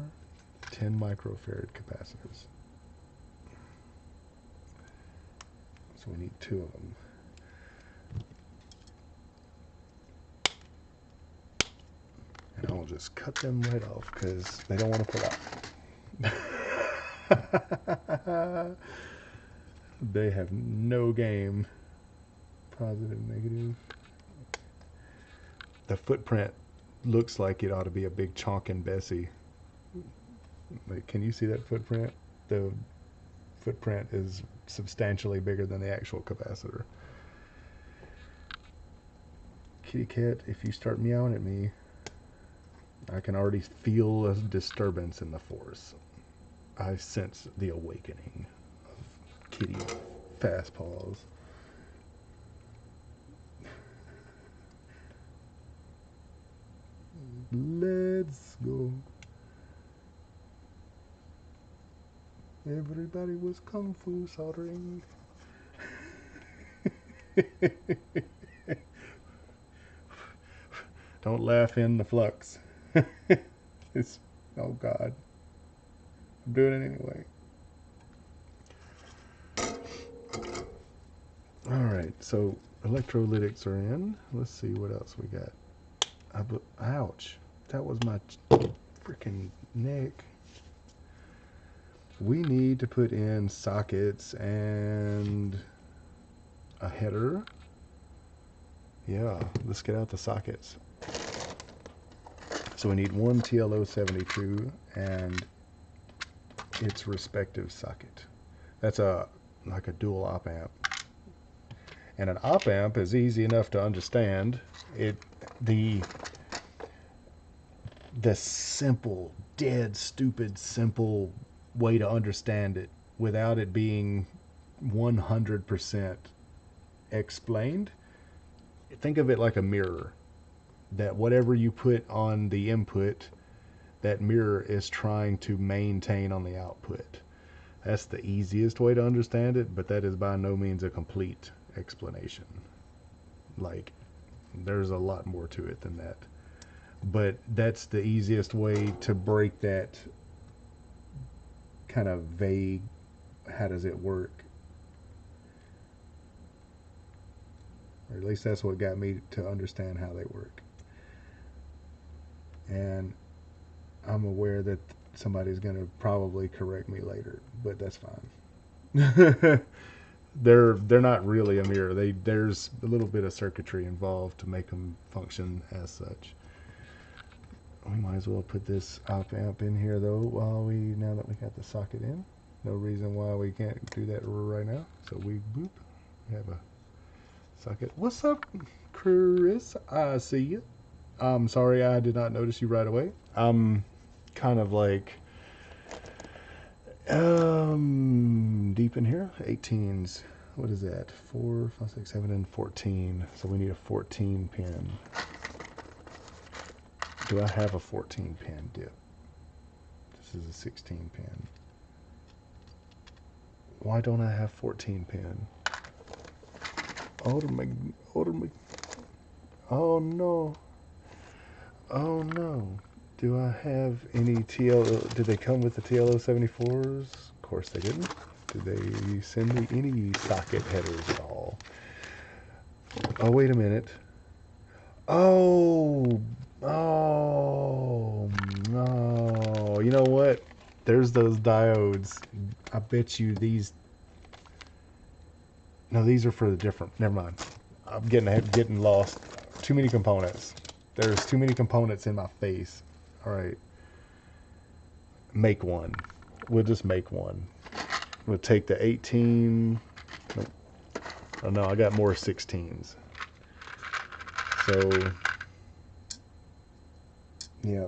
10 microfarad capacitors. So we need 2 of them. And I'll just cut them right off because they don't want to pull out. They have no game. Positive, negative. The footprint looks like it ought to be a big chonkin' Bessie. Like, can you see that footprint? The footprint is substantially bigger than the actual capacitor. Kitty cat, if you start meowing at me, I can already feel a disturbance in the force. I sense the awakening of kitty fast paws. Let's go. Everybody was kung fu soldering. Don't laugh in the flux. Oh God. I'm doing it anyway. Alright, so electrolytics are in. Let's see what else we got. Ouch. That was my freaking neck. We need to put in sockets and a header. Yeah, let's get out the sockets. So we need one TLO72 and its respective socket. That's a like a dual op amp. And an op amp is easy enough to understand. The simple, dead, stupid, simple way to understand it without it being 100% explained. Think of it like a mirror. That whatever you put on the input, that mirror is trying to maintain on the output. That's the easiest way to understand it, but that is by no means a complete explanation. Like, there's a lot more to it than that. But that's the easiest way to break that kind of vague, how does it work? Or at least that's what got me to understand how they work. And I'm aware that somebody's going to probably correct me later, but that's fine. They're not really a mirror. There's a little bit of circuitry involved to make them function as such. We might as well put this op amp in here though now that we got the socket in. No reason why we can't do that right now. So we have a socket. What's up, Chris? I see you. I'm sorry I did not notice you right away. I'm kind of like deep in here. 18s. What is that? 4, 5, 6, 7, and 14. So we need a 14 pin. Do I have a 14 pin dip? This is a 16 pin. Why don't I have 14 pin? Oh no. Oh no. Do I have any TL? Did they come with the TL074s? Of course they didn't. Did they send me any socket headers at all? Oh, wait a minute. Oh no. You know what? There's those diodes. I bet you these. No, these are for the different. Never mind. I'm getting lost. Too many components. There's too many components in my face. All right. Make one. We'll just make one. We'll take the 18. Oh no, I got more 16s. So, yeah.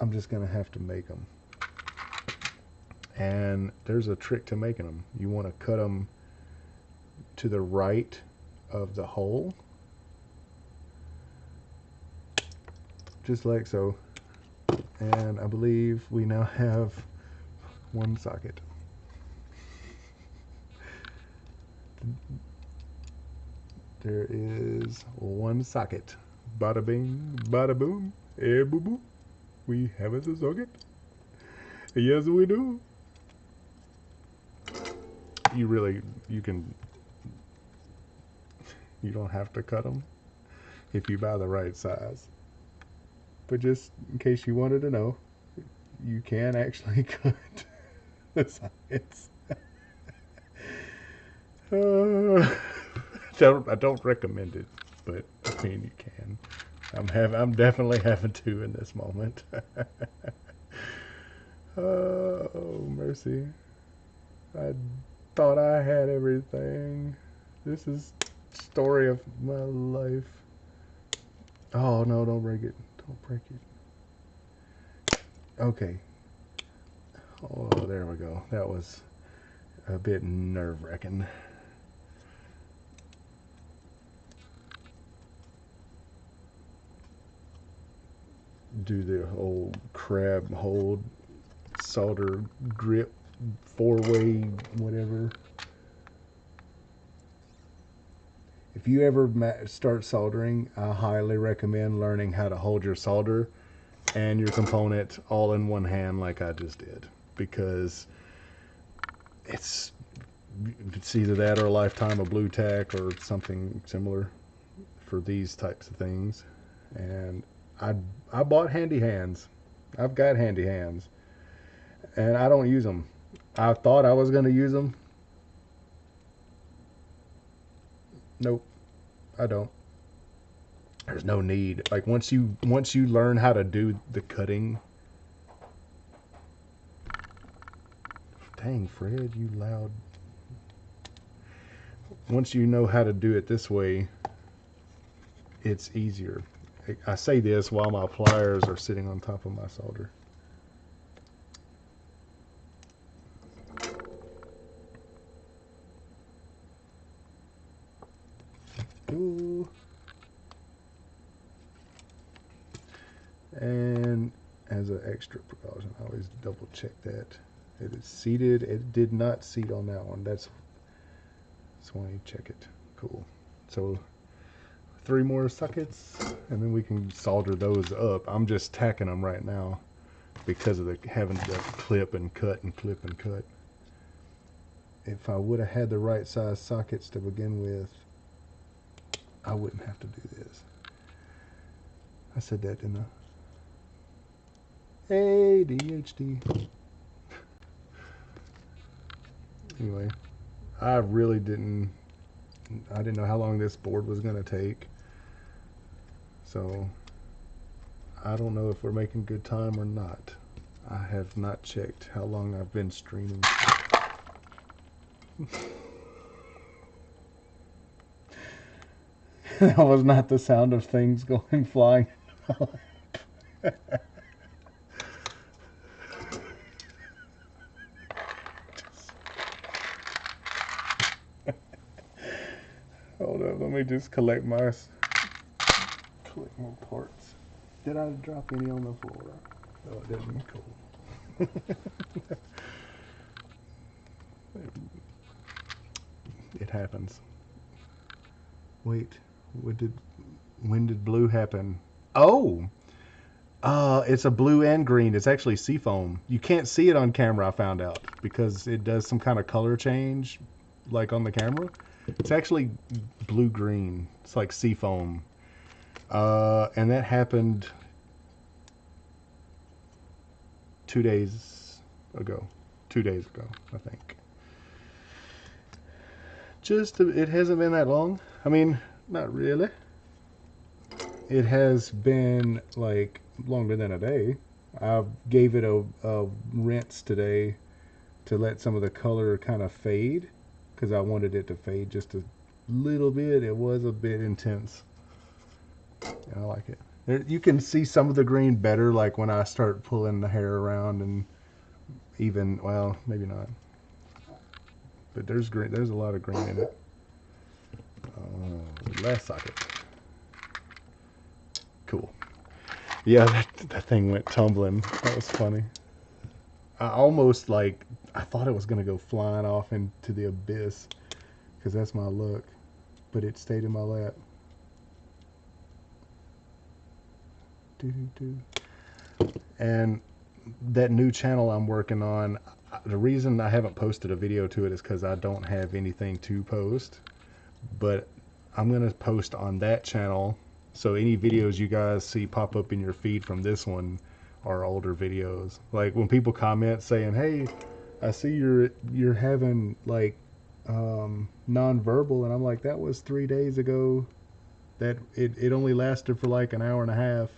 I'm just going to have to make them. And there's a trick to making them. You want to cut them to the right of the hole. Just like so. And I believe we now have one socket. There is one socket. Bada bing, bada boom, eh boo boo. We have a socket. Yes, we do. You don't have to cut them if you buy the right size. But just in case you wanted to know, you can actually cut the sockets. I don't recommend it, but I mean you can. I'm definitely having to in this moment. Oh mercy! I thought I had everything. This is the story of my life. Oh no! Don't break it! Don't break it. Okay. Oh, there we go. That was a bit nerve-wracking. Do the old crab hold, solder grip, 4-way, whatever. If you ever start soldering, I highly recommend learning how to hold your solder and your component all in one hand like I just did, because it's either that or a lifetime of blue tack or something similar for these types of things. And I bought handy hands. I've got handy hands, and I don't use them. I thought I was going to use them. Nope, I don't. There's no need. Like once you learn how to do the cutting. Dang, Fred, you loud. Once you know how to do it this way, it's easier. I say this while my pliers are sitting on top of my solder. Ooh. And as an extra precaution, I always double check that it is seated. It did not seat on that one. That's why you check it. Cool. So 3 more sockets, and then we can solder those up. I'm just tacking them right now because of the having to clip and cut and clip and cut. If I would have had the right size sockets to begin with, I wouldn't have to do this. I said that, didn't I? ADHD. Anyway, I didn't know how long this board was going to take. So, I don't know if we're making good time or not. I have not checked how long I've been streaming. That was not the sound of things going flying. Hold up, let me just collect my parts. Did I drop any on the floor? Oh, it didn't. Cool. It happens. Wait, when did blue happen? Oh! It's a blue and green. It's actually seafoam. You can't see it on camera, I found out, because it does some kind of color change, like on the camera. It's actually blue-green. It's like seafoam. And that happened 2 days ago. 2 days ago, I think. It hasn't been that long. I mean, not really. It has been like longer than a day. I gave it a rinse today to let some of the color kind of fade, because I wanted it to fade just a little bit. It was a bit intense. And I like it. You can see some of the green better, like when I start pulling the hair around, and even, well, maybe not. But there's green. There's a lot of green in it. Last socket. Cool. Yeah, that thing went tumbling. That was funny. I almost I thought it was going to go flying off into the abyss, because that's my luck. But it stayed in my lap. And that new channel I'm working on, the reason I haven't posted a video to it is because I don't have anything to post. But I'm going to post on that channel, so any videos you guys see pop up in your feed from this one are older videos. Like when people comment saying, "Hey, I see you're having like non-verbal," and I'm like, that was 3 days ago. That it only lasted for like an hour and a half.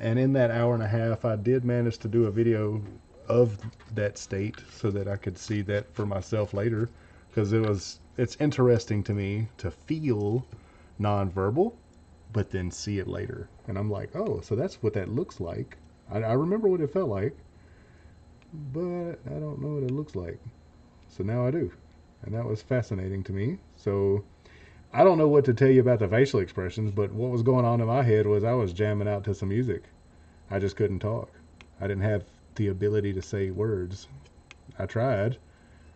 And in that hour and a half, I did manage to do a video of that state so that I could see that for myself later, because it's interesting to me to feel nonverbal, but then see it later. And I'm like, oh, so that's what that looks like. I remember what it felt like, but I don't know what it looks like. So now I do. And that was fascinating to me. So I don't know what to tell you about the facial expressions, but what was going on in my head was I was jamming out to some music. I just couldn't talk. I didn't have the ability to say words. I tried,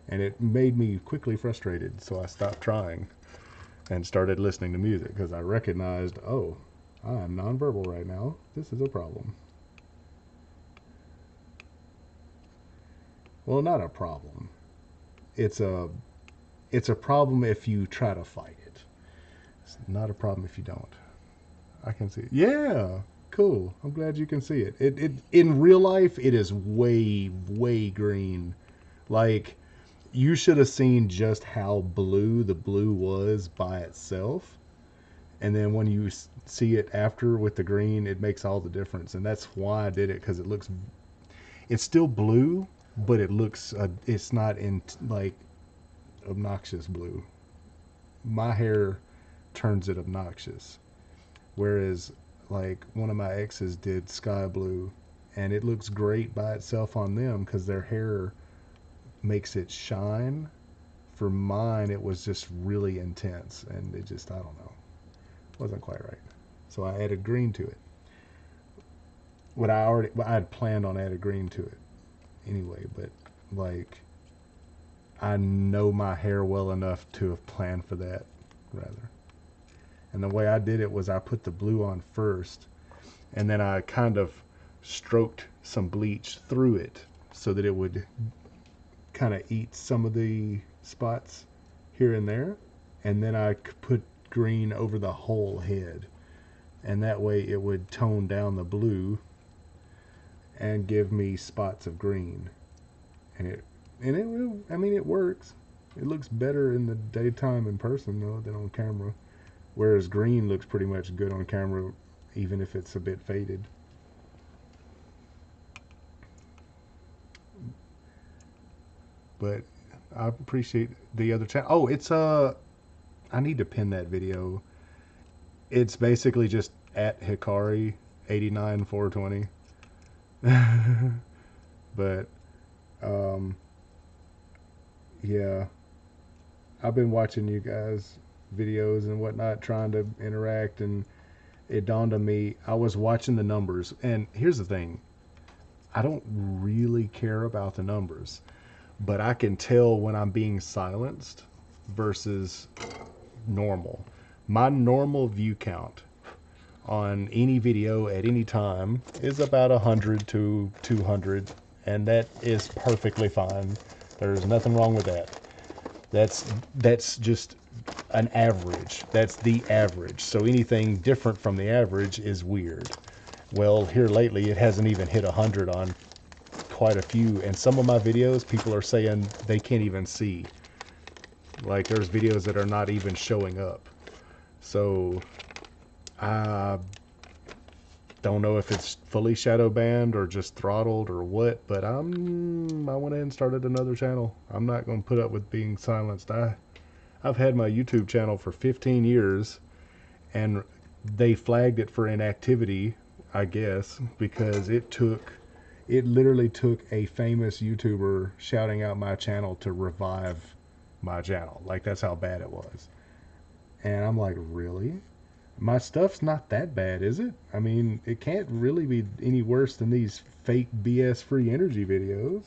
and it made me quickly frustrated, so I stopped trying and started listening to music, because I recognized, oh, I'm nonverbal right now. This is a problem. Well, not a problem. It's a problem if you try to fight it. It's not a problem if you don't. I can see it. Yeah, cool. I'm glad you can see it. It in real life, it is way, way green. Like, you should have seen just how blue the blue was by itself. And then when you see it after with the green, it makes all the difference. And that's why I did it, because it's still blue, but it looks, it's not in like obnoxious blue. My hair turns it obnoxious. Whereas like one of my exes did sky blue, and it looks great by itself on them because their hair makes it shine. For mine, it was just really intense, and it just, I don't know, wasn't quite right. So I added green to it. I had planned on adding green to it anyway, but like, I know my hair well enough to have planned for that, rather. And the way I did it was I put the blue on first, and then I kind of stroked some bleach through it so that it would kind of eat some of the spots here and there, and then I put green over the whole head, and that way it would tone down the blue and give me spots of green. And I mean, it works. It looks better in the daytime in person though than on camera, whereas green looks pretty much good on camera even if it's a bit faded. But I appreciate the other channel. Oh, it's I need to pin that video. It's basically just at Hikari 89420. But yeah, I've been watching you guys videos and whatnot, trying to interact, and it dawned on me, I was watching the numbers, and here's the thing, I don't really care about the numbers, but I can tell when I'm being silenced versus normal. My normal view count on any video at any time is about 100 to 200, and that is perfectly fine. There's nothing wrong with that. That's just an average. That's the average. So anything different from the average is weird. Well, here lately it hasn't even hit 100 on quite a few, and some of my videos people are saying they can't even see. Like, there's videos that are not even showing up. So I don't know if it's fully shadow banned or just throttled or what, but I went ahead and started another channel. I'm not going to put up with being silenced. I've had my YouTube channel for 15 years, and they flagged it for inactivity, I guess, because it literally took a famous YouTuber shouting out my channel to revive my channel. Like, that's how bad it was. And I'm like, really? My stuff's not that bad, is it? I mean, it can't really be any worse than these fake BS free energy videos.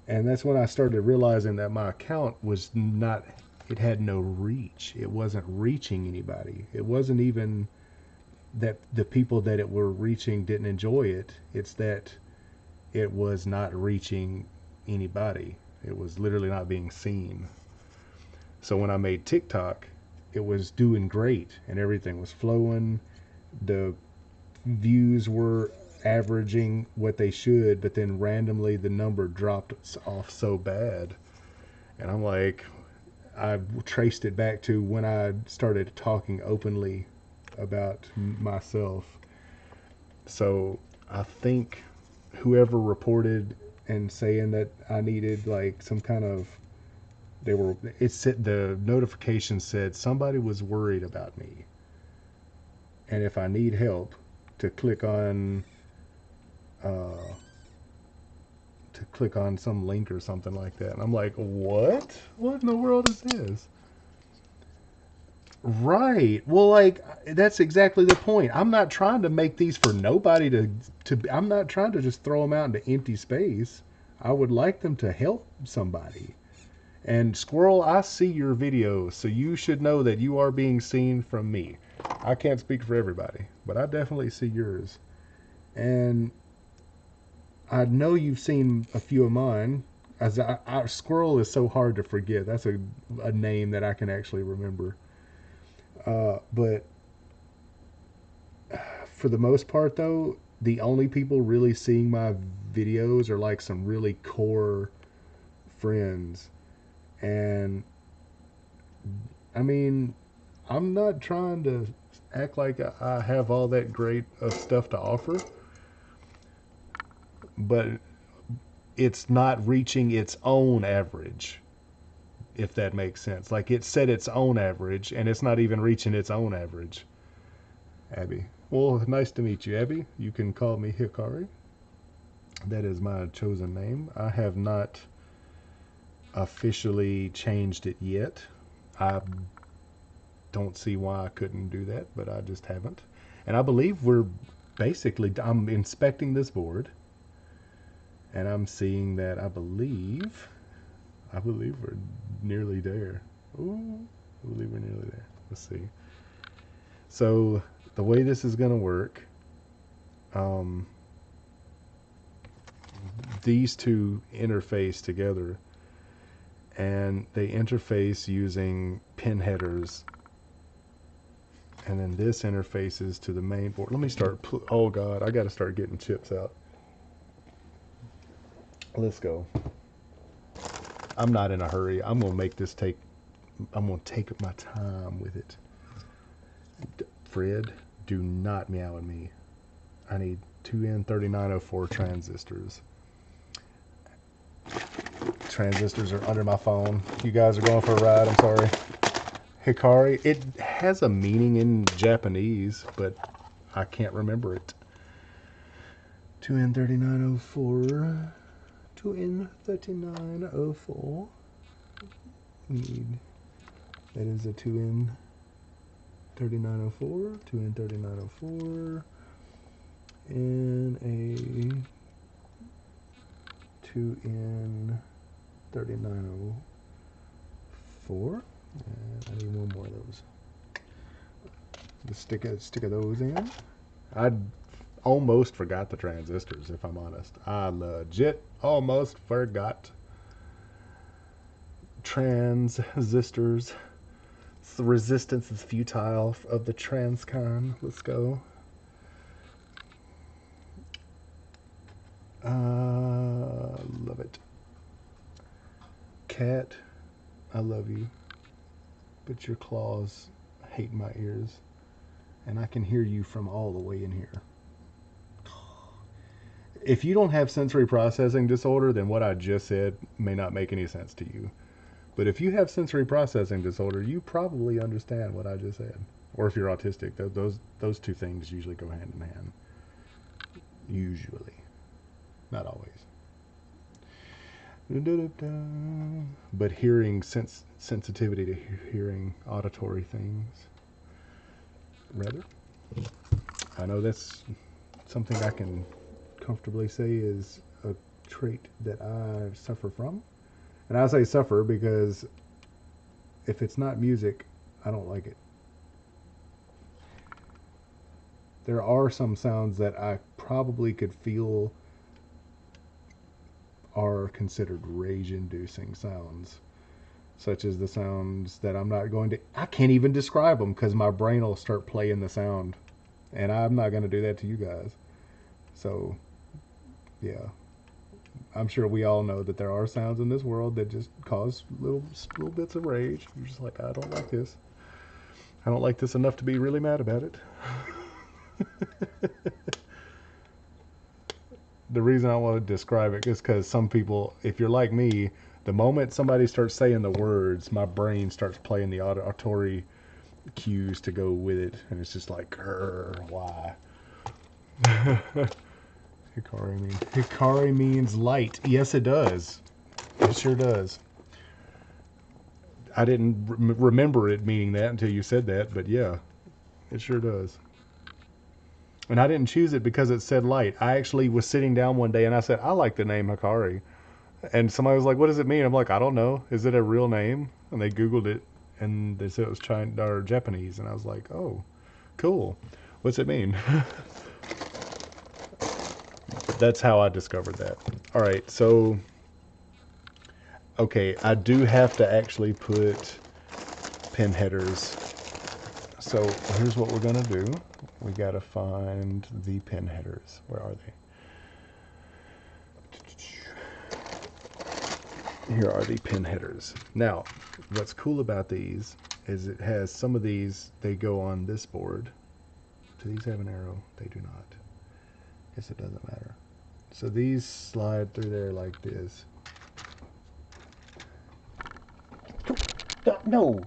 And that's when I started realizing that my account was not, it had no reach. It wasn't reaching anybody. It wasn't even that the people that it were reaching didn't enjoy it. It's that it was not reaching anybody. It was literally not being seen. So when I made TikTok, it was doing great and everything was flowing. The views were averaging what they should, but then randomly the number dropped off so bad. And I'm like, I traced it back to when I started talking openly about myself. So I think whoever reported and saying that I needed like some kind of, it said, the notification said somebody was worried about me, and if I need help, to click on some link or something like that. And I'm like, what in the world is this? Right. Well, like, that's exactly the point. I'm not trying to make these for nobody to I'm not trying to just throw them out into empty space. I would like them to help somebody. And Squirrel, I see your videos, so you should know that you are being seen from me. I can't speak for everybody, but I definitely see yours. And I know you've seen a few of mine. As Squirrel is so hard to forget. That's a name that I can actually remember. But for the most part, though, the only people really seeing my videos are like some really core friends. And I mean, I'm not trying to act like I have all that great of stuff to offer, but it's not reaching its own average, if that makes sense. Like it set its own average and it's not even reaching its own average. Abby. Well, nice to meet you, Abby. You can call me Hikari. That is my chosen name. I have not officially changed it yet. I don't see why I couldn't do that, but I just haven't. And I believe we're basically, I'm inspecting this board and I'm seeing that I believe we're nearly there. Ooh, I believe we're nearly there. Let's see. So the way this is going to work, these two interface together, and they interface using pin headers, and then this interfaces to the main board. Let me start. Oh God, I got to start getting chips out. Let's go. I'm not in a hurry. I'm gonna make this take. I'm gonna take my time with it. Fred, do not meow at me. I need 2N3904 transistors. Transistors are under my phone. You guys are going for a ride. I'm sorry. Hikari. It has a meaning in Japanese, but I can't remember it. 2N3904. 2N3904. That is a 2N3904. 2N3904. And a 2N3904. And I need one more of those. Just stick of those in. I almost forgot the transistors, if I'm honest. I legit almost forgot transistors. The resistance is futile of the transcon. Let's go. Love it. Cat, I love you, but your claws hate my ears, and I can hear you from all the way in here. If you don't have sensory processing disorder, then what I just said may not make any sense to you. But if you have sensory processing disorder, you probably understand what I just said. Or if you're autistic, those two things usually go hand in hand. Usually. Not always. But hearing, sensitivity to hearing auditory things, rather. I know that's something I can comfortably say is a trait that I suffer from. And I say suffer because if it's not music, I don't like it. There are some sounds that I probably could feel are considered rage-inducing sounds, such as the sounds that I can't even describe them because my brain will start playing the sound, and I'm not going to do that to you guys. So, yeah. I'm sure we all know that there are sounds in this world that just cause little bits of rage. You're just like, I don't like this. I don't like this enough to be really mad about it. The reason I want to describe it is because some people, if you're like me, the moment somebody starts saying the words, my brain starts playing the auditory cues to go with it, and it's just like, why? Hikari means light. Yes, it does. It sure does. I didn't remember it meaning that until you said that, but yeah, it sure does. And I didn't choose it because it said light. I actually was sitting down one day and I said, I like the name Hikari. And somebody was like, what does it mean? I'm like, I don't know. Is it a real name? And they Googled it and they said it was Chinese or Japanese. And I was like, oh, cool. What's it mean? That's how I discovered that. All right, so, okay, I do have to actually put pin headers. So here's what we're going to do. We got to find the pin headers. Where are they? Here are the pin headers. Now, what's cool about these is it has some of these, they go on this board. Do these have an arrow? They do not. Guess it doesn't matter. So these slide through there like this. No!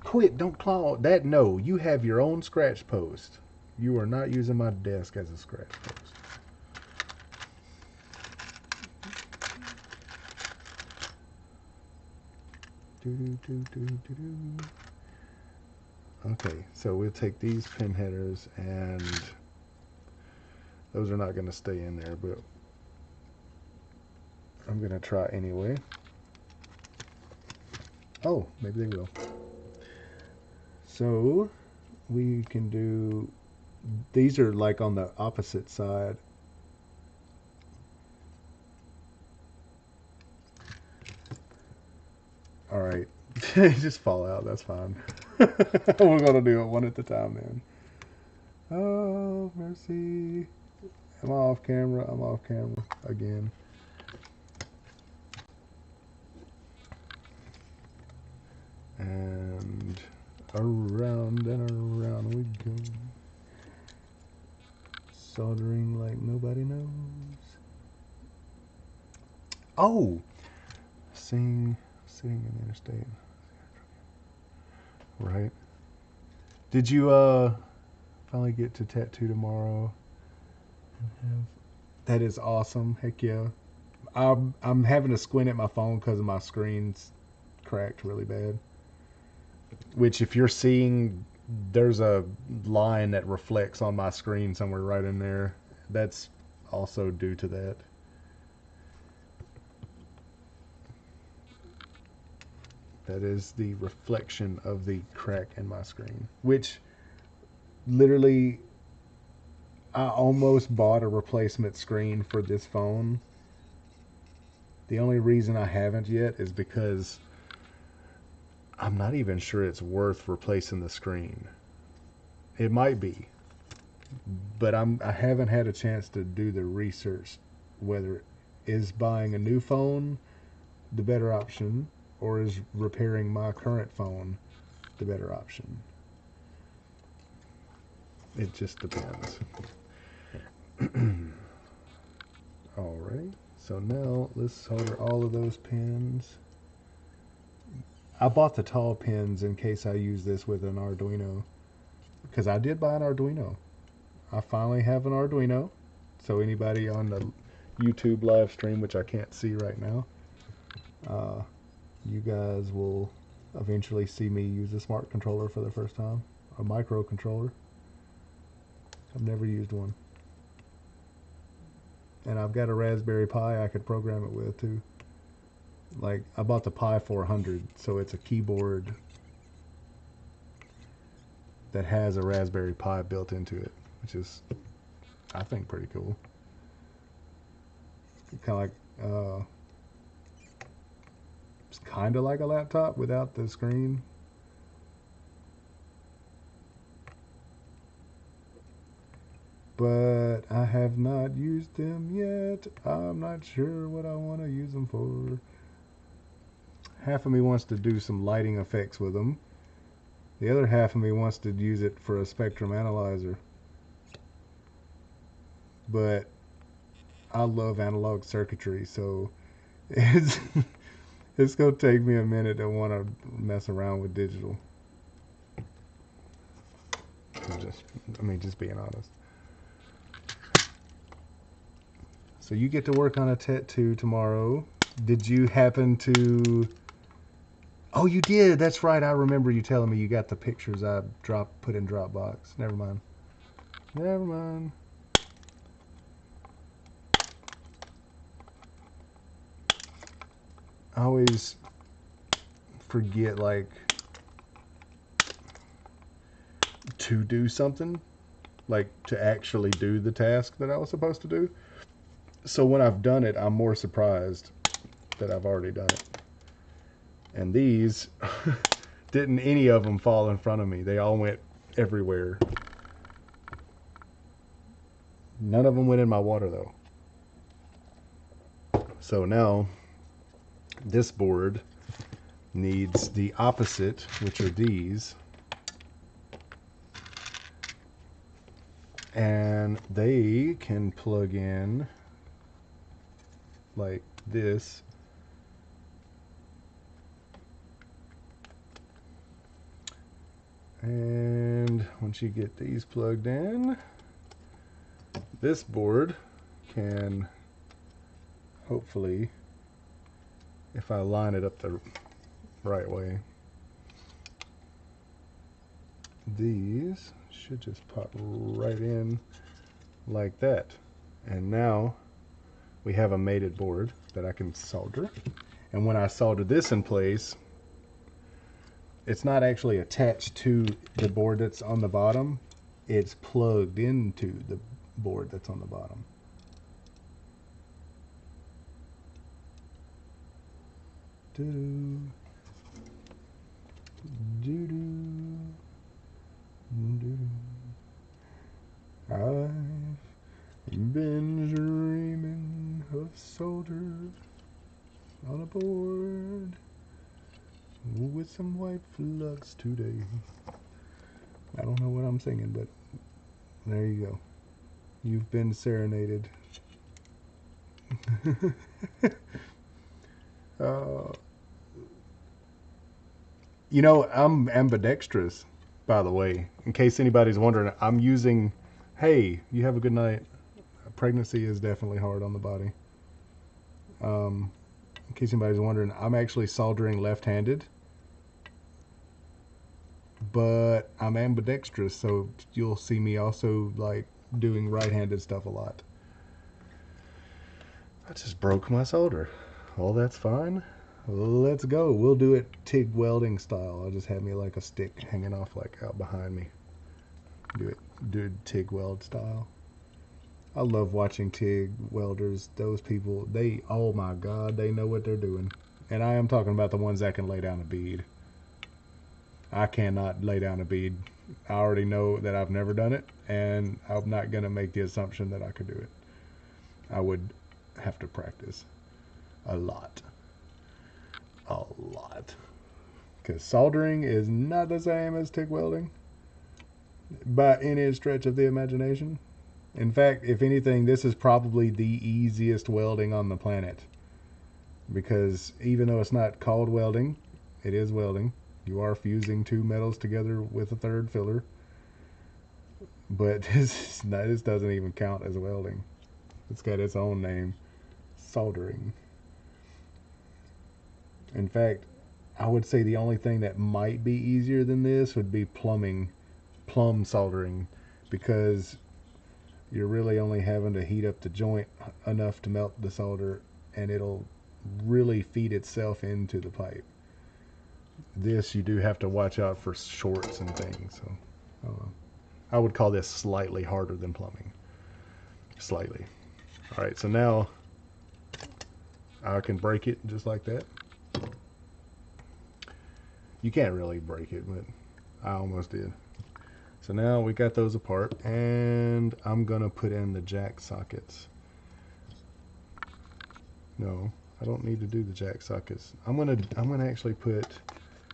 Quit, don't claw that. No, you have your own scratch post. You are not using my desk as a scratch post. Okay, so we'll take these pin headers, and those are not going to stay in there, but I'm going to try anyway. Oh, maybe they will. So we can do, these are like on the opposite side. All right, just fall out, that's fine. We're gonna do it one at a time then. Oh, mercy. I'm off camera, I'm off camera again. And around and around we go. Soldering like nobody knows. Oh! Sitting in the interstate. Right. Did you finally get to tattoo tomorrow? That is awesome. Heck yeah. I'm having to squint at my phone because my screen's cracked really bad. Which, if you're seeing, there's a line that reflects on my screen somewhere right in there. That's also due to that. That is the reflection of the crack in my screen. Which, literally, I almost bought a replacement screen for this phone. The only reason I haven't yet is because I'm not even sure it's worth replacing the screen. It might be, but I haven't had a chance to do the research whether is buying a new phone the better option, or is repairing my current phone the better option. It just depends. Alright, so now let's solder all of those pins. I bought the tall pins in case I use this with an Arduino, because I did buy an Arduino. I finally have an Arduino, so anybody on the YouTube live stream, which I can't see right now, you guys will eventually see me use a smart controller for the first time, a microcontroller. I've never used one. And I've got a Raspberry Pi I could program it with too. Like, I bought the Pi 400, so it's a keyboard that has a Raspberry Pi built into it, which is, I think, pretty cool. Kind of like, it's kind of like a laptop without the screen. But I have not used them yet. I'm not sure what I want to use them for. Half of me wants to do some lighting effects with them. The other half of me wants to use it for a spectrum analyzer. But I love analog circuitry, so it's going to take me a minute to want to mess around with digital. Just being honest. So you get to work on a tattoo tomorrow. Did you happen to... Oh, you did. That's right. I remember you telling me you got the pictures I put in Dropbox. Never mind. Never mind. I always forget, like, to do something. Like, to actually do the task that I was supposed to do. So when I've done it, I'm more surprised that I've already done it. And these, didn't any of them fall in front of me. They all went everywhere. None of them went in my water, though. So now, this board needs the opposite, which are these. And they can plug in like this. And once you get these plugged in, this board can hopefully, if I line it up the right way, these should just pop right in like that. And now we have a mated board that I can solder. And when I solder this in place, it's not actually attached to the board that's on the bottom. It's plugged into the board that's on the bottom. Doo-doo. Doo-doo. Doo-doo. I've been dreaming of solder on a board with some white flux today. I don't know what I'm singing, but there you go. You've been serenaded. You know, I'm ambidextrous, by the way. In case anybody's wondering, I'm using, hey, you have a good night. Pregnancy is definitely hard on the body. In case anybody's wondering, I'm actually soldering left-handed, but I'm ambidextrous, so you'll see me also like doing right-handed stuff a lot. I just broke my solder. Well, that's fine. Let's go. We'll do it TIG welding style. I'll just have me like a stick hanging off like out behind me. Do it TIG weld style. I love watching TIG welders. Those people, oh my God, they know what they're doing. And I am talking about the ones that can lay down a bead. I cannot lay down a bead. I already know that I've never done it, and I'm not going to make the assumption that I could do it. I would have to practice a lot. A lot. Because soldering is not the same as TIG welding by any stretch of the imagination. In fact, if anything, this is probably the easiest welding on the planet. Because even though it's not called welding, it is welding. You are fusing two metals together with a third filler. But this doesn't even count as welding. It's got its own name, soldering. In fact, I would say the only thing that might be easier than this would be plumb soldering, because you're really only having to heat up the joint enough to melt the solder, and it'll really feed itself into the pipe. This, you do have to watch out for shorts and things. So I would call this slightly harder than plumbing. Slightly. All right, so now I can break it just like that. You can't really break it, but I almost did. So now we got those apart, and I'm gonna put in the jack sockets. No, I don't need to do the jack sockets. I'm gonna actually put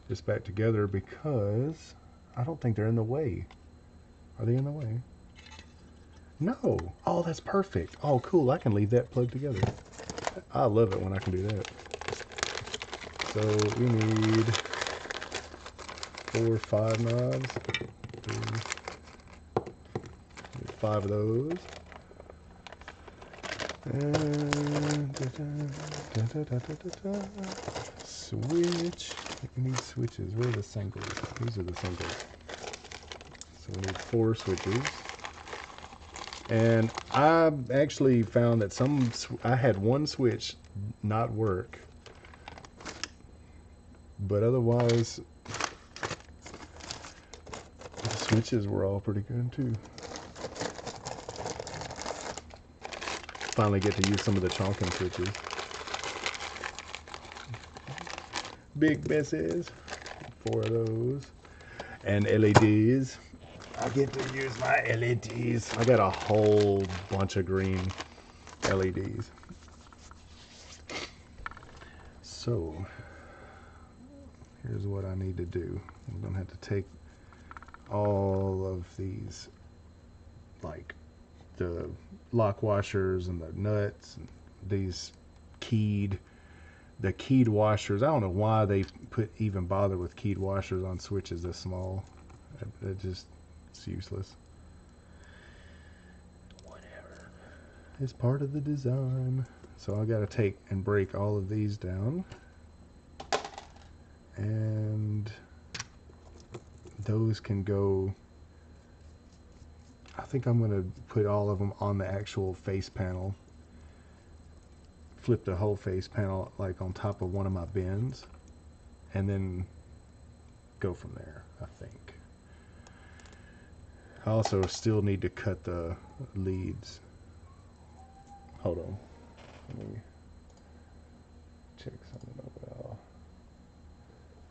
this back together because I don't think they're in the way. Are they in the way? No. Oh, that's perfect. Oh, cool. I can leave that plugged together. I love it when I can do that. So we need 4 or 5 knobs. 5 of those. And switch. We need switches. Where are the singles? These are the singles. So we need 4 switches. And I actually found that I had one switch not work, but otherwise the switches were all pretty good too. Finally get to use some of the chonking switches. Big misses. 4 of those. And LEDs. I get to use my LEDs. I got a whole bunch of green LEDs. So, here's what I need to do. I'm going to have to take all of these, like the lock washers and the nuts, and these keyed, the keyed washers. I don't know why they even bother with keyed washers on switches this small. It's useless. Whatever. It's part of the design. So I gotta take and break all of these down. And those can go, I think I'm gonna put all of them on the actual face panel. Flip the whole face panel like on top of one of my bins, and then go from there, I think. I also still need to cut the leads. Hold on. Let me check something over.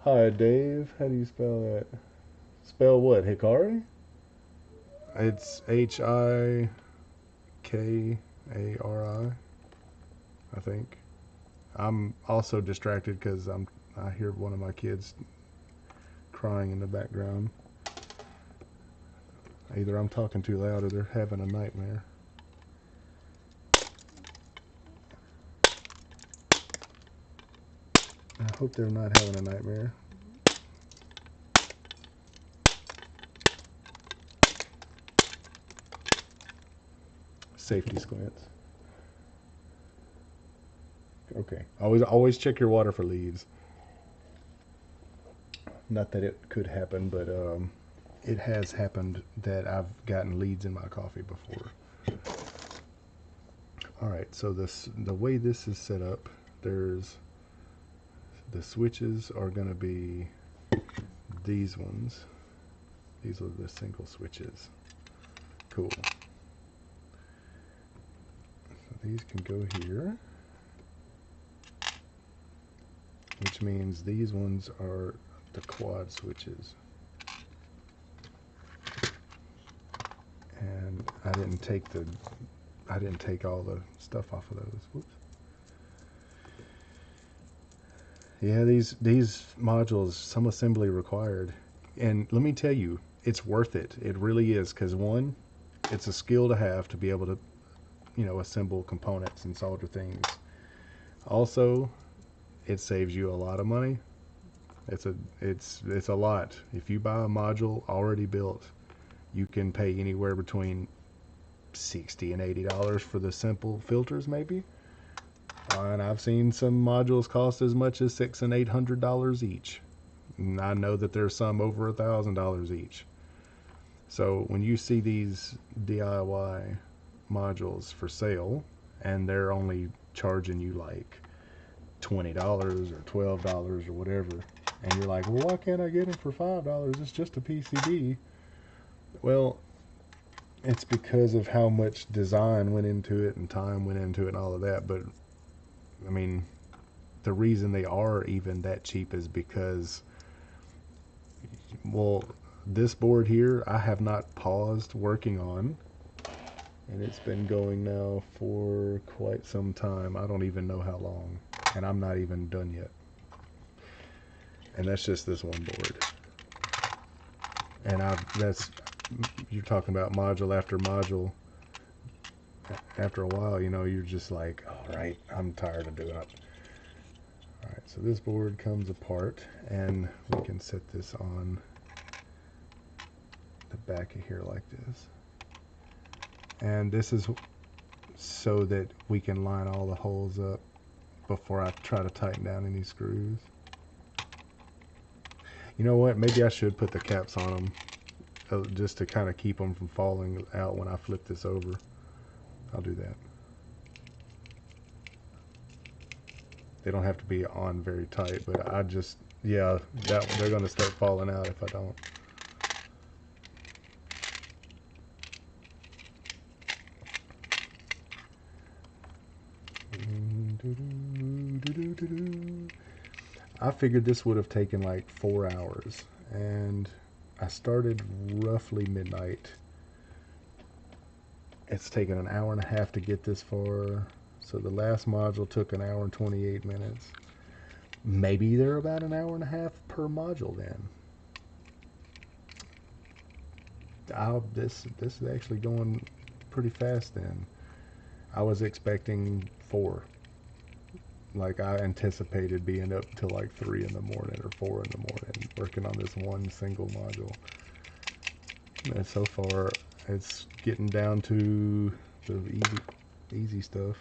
Hi, Dave. How do you spell that? Spell what? Hikari? It's Hikari, I think. I'm also distracted because I hear one of my kids crying in the background. Either I'm talking too loud or they're having a nightmare. I hope they're not having a nightmare. Safety squints. Okay. Always check your water for leads. Not that it could happen, but it has happened that I've gotten leads in my coffee before. Alright, so the way this is set up, there's the switches are going to be these ones. These are the single switches. Cool. So these can go here, which means these ones are the quad switches. And I didn't take all the stuff off of those. Whoops. Yeah, these modules, some assembly required. And let me tell you, it's worth it. It really is, because one, it's a skill to have to be able to, you know, assemble components and solder things. Also, it saves you a lot of money. It's a lot. If you buy a module already built, you can pay anywhere between $60 and $80 for the simple filters, maybe. And I've seen some modules cost as much as $600 and $800 each. And I know that there's some over $1,000 each. So when you see these DIY modules for sale, and they're only charging you like $20 or $12 or whatever, and you're like, well, why can't I get them for $5? It's just a PCB. Well, it's because of how much design went into it and time went into it and all of that. But I mean, the reason they are even that cheap is because, well, this board here I have not paused working on, and it's been going now for quite some time. I don't even know how long, and I'm not even done yet. And that's just this one board. And you're talking about module after module. After a while, you know, you're just like, all right, I'm tired of doing it. All right, so this board comes apart, and we can set this on the back of here like this. And this is so that we can line all the holes up before I try to tighten down any screws. You know what? Maybe I should put the caps on them just to kind of keep them from falling out when I flip this over. I'll do that. They don't have to be on very tight, but yeah, they're going to start falling out if I don't. I figured this would have taken like 4 hours, and I started roughly midnight. It's taken an hour and a half to get this far, so the last module took an hour and 28 minutes. Maybe they're about an hour and a half per module then. This is actually going pretty fast then. I was expecting 4. like I anticipated being up till like 3 in the morning or 4 in the morning working on this one single module. And so far it's getting down to the easy stuff.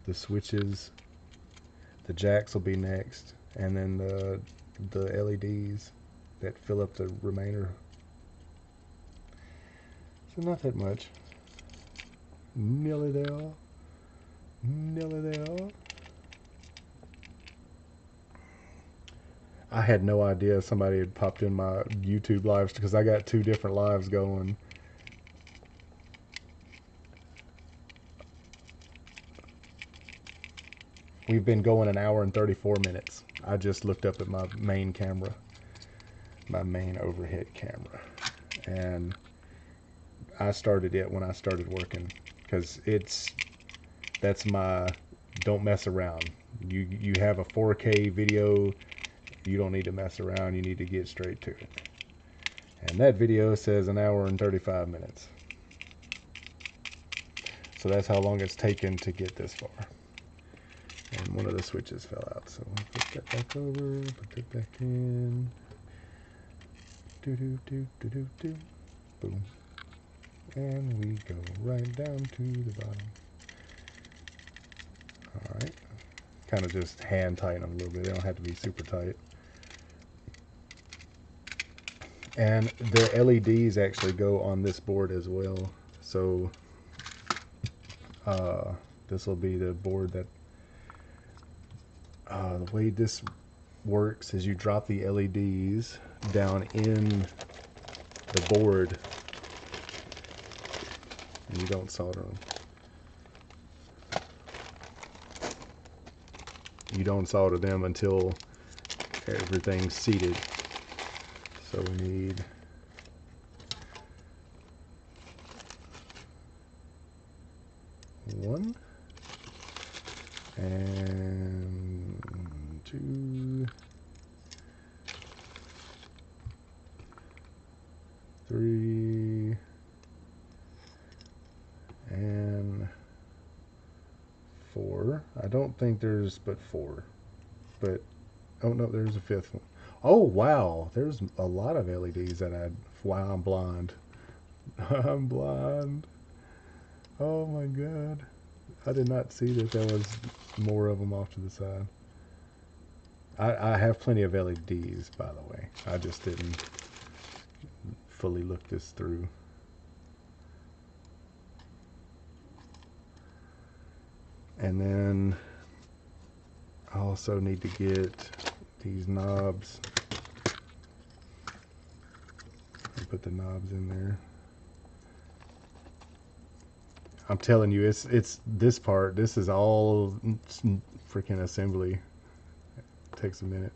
The switches, the jacks will be next, and then the LEDs that fill up the remainder. So not that much. Nearly there. Nearly there. I had no idea somebody had popped in my YouTube lives because I got 2 different lives going. We've been going 1 hour and 34 minutes. I just looked up at my main camera, my main overhead camera, and I started it when I started working because that's my don't mess around. You have a 4K video, you don't need to mess around, you need to get straight to it. And that video says 1 hour and 35 minutes. So that's how long it's taken to get this far. And one of the switches fell out, so we'll put that back over, put that back in. Do. Boom. And we go right down to the bottom. Alright. Kind of just hand tighten them a little bit. They don't have to be super tight. And the LEDs actually go on this board as well. So this will be the board that the way this works is you drop the LEDs down in the board and you don't solder them. You don't solder them until everything's seated. So we need one and 2, 3 and 4. I don't think there's but 4, but oh no, there's a 5th one. Oh wow, there's a lot of LEDs that I. Wow, I'm blind. I'm blind. Oh my god, I did not see that there was more of them off to the side. I have plenty of LEDs, by the way. I just didn't fully look this through. And then I also need to get these knobs and put the knobs in there. I'm telling you, it's this part. This is all freaking assembly. It takes a minute.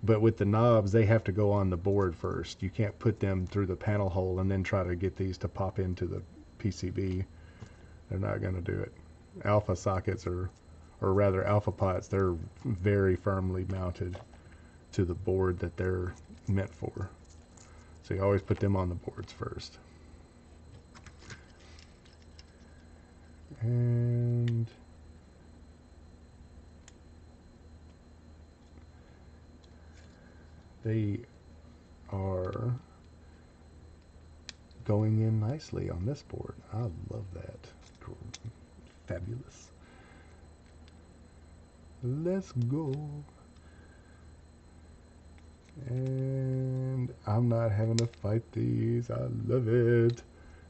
But with the knobs, they have to go on the board first. You can't put them through the panel hole and then try to get these to pop into the PCB. They're not going to do it. Alpha sockets or rather alpha pots, they're very firmly mounted to the board that they're meant for. So you always put them on the boards first. And they are going in nicely on this board. I love that. Fabulous. Let's go. And I'm not having to fight these. I love it.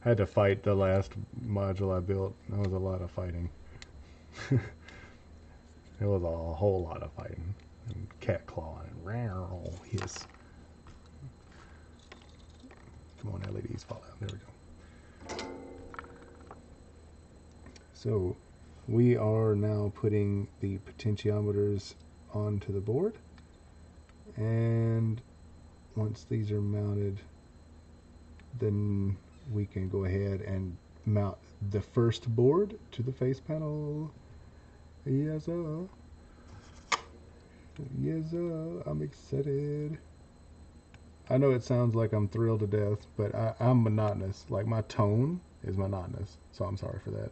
I had to fight the last module I built. That was a lot of fighting. It was a whole lot of fighting. And cat clawing and row, hiss. Come on, LEDs fall out. There we go. So we are now putting the potentiometers onto the board. And once these are mounted, then we can go ahead and mount the first board to the face panel. Yes sir. Yes sir. I'm excited. I know it sounds like I'm thrilled to death, but I'm monotonous. Like my tone is monotonous, so I'm sorry for that.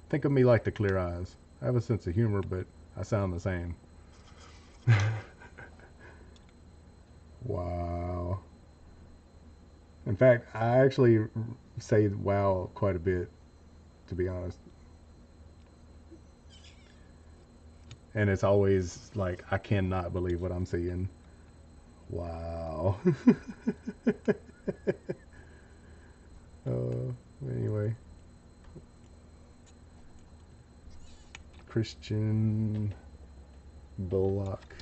Think of me like the Clear Eyes. I have a sense of humor, but I sound the same. Wow. In fact, I actually say wow quite a bit, to be honest. And it's always like, I cannot believe what I'm seeing. Wow. Anyway. Christian Bullock.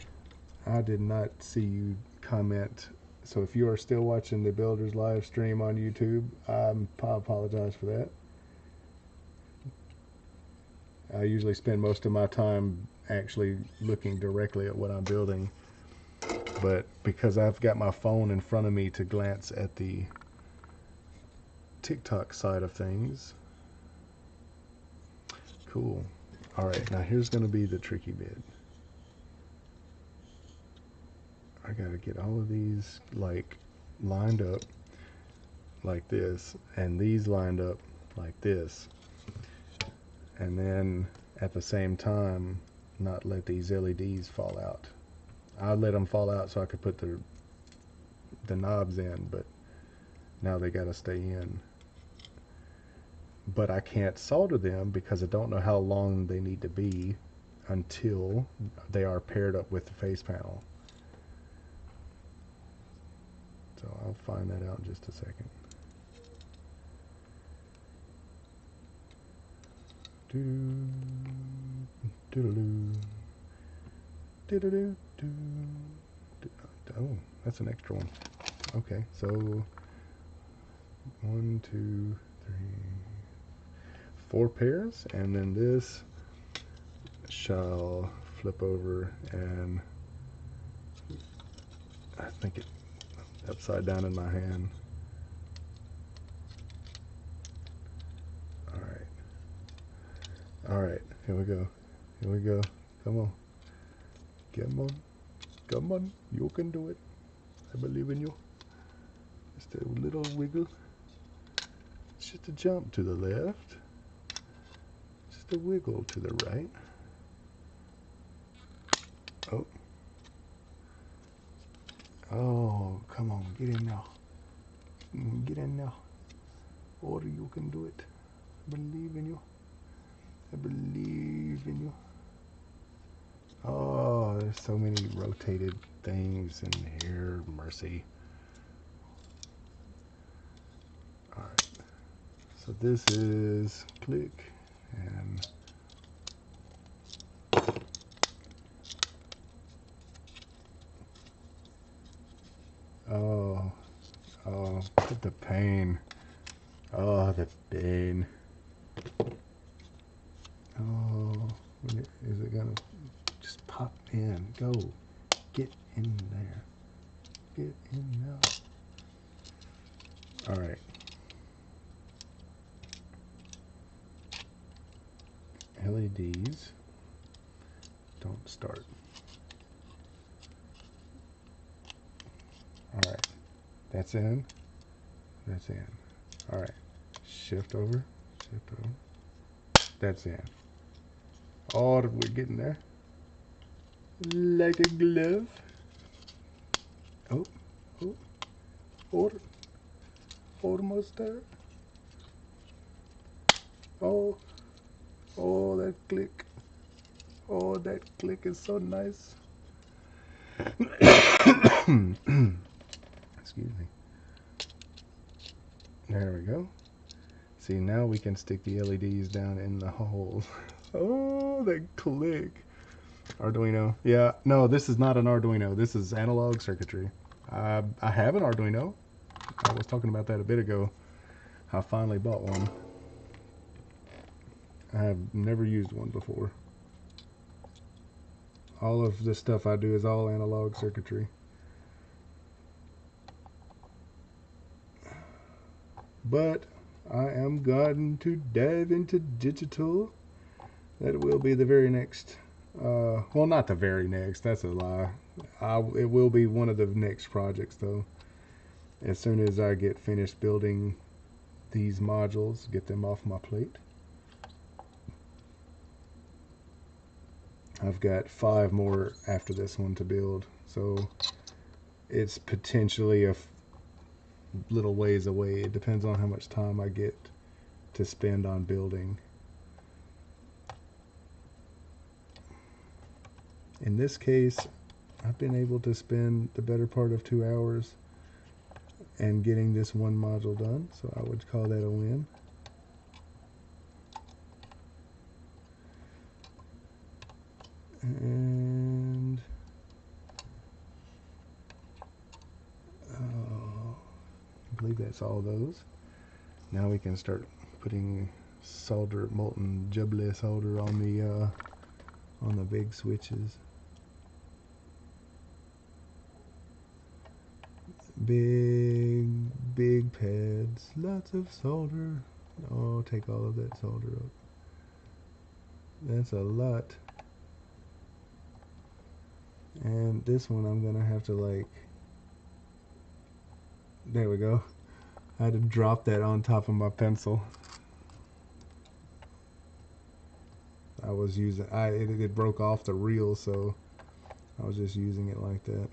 I did not see you comment. So if you are still watching the Builders live stream on YouTube, I apologize for that. I usually spend most of my time actually looking directly at what I'm building. But because I've got my phone in front of me to glance at the TikTok side of things. Cool. Alright, now here's going to be the tricky bit. I gotta get all of these like lined up like this, and these lined up like this, and then at the same time not let these LEDs fall out. I'd let them fall out so I could put the knobs in, but now they gotta stay in. But I can't solder them because I don't know how long they need to be until they are paired up with the face panel. So I'll find that out in just a second. Oh, that's an extra one. Okay, so 1, 2, 3, 4 pairs, and then this shall flip over, and I think it upside down in my hand. Alright, here we go. Here we go. Come on. Come on. Come on. You can do it. I believe in you. Just a little wiggle. Just a jump to the left. Just a wiggle to the right. Oh. Oh, come on. Get in now. Get in now. Or you can do it. I believe in you. I believe in you. Oh, there's so many rotated things in here. Mercy. Alright. So this is click and oh, the pain. Oh, the pain. Oh, is it gonna just pop in? Go. Get in there. Get in now. Alright. LEDs don't start. Alright. That's in. That's in. Alright. Shift over. Shift over. That's in. Oh, we're getting there. Like a glove. Oh, oh, almost there. Oh, that click. Oh, that click is so nice. Excuse me. There we go. See, now we can stick the LEDs down in the holes. Oh, that click. Arduino. Yeah, no, this is not an Arduino. This is analog circuitry. I have an Arduino. I was talking about that a bit ago. I finally bought one. I have never used one before. All of the stuff I do is all analog circuitry. But I am going to dive into digital. That will be the very next, well, not the very next, that's a lie. It will be one of the next projects though. As soon as I get finished building these modules, get them off my plate. I've got 5 more after this one to build, so it's potentially a little ways away. It depends on how much time I get to spend on building. In this case, I've been able to spend the better part of 2 hours and getting this one module done, so I would call that a win. And I believe that's all those. Now we can start putting solder, molten jubilee solder on the big switches. Big pads, lots of solder. Oh, take all of that solder up. That's a lot. And this one I'm gonna have to, like, there we go. I had to drop that on top of my pencil. I was using, it broke off the reel, so I was just using it like that.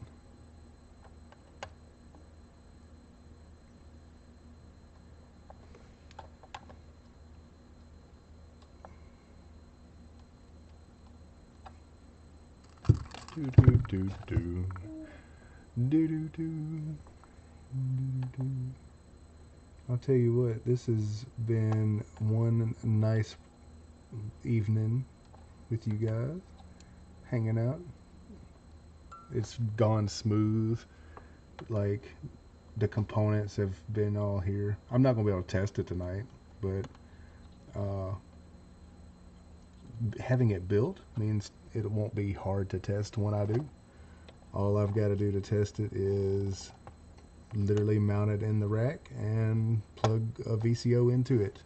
Do do do do do do do. I'll tell you what, this has been one nice evening with you guys, hanging out. It's gone smooth. Like, the components have been all here. I'm not gonna be able to test it tonight, but having it built means it won't be hard to test when I do. All I've got to do to test it is literally mount it in the rack and plug a VCO into it.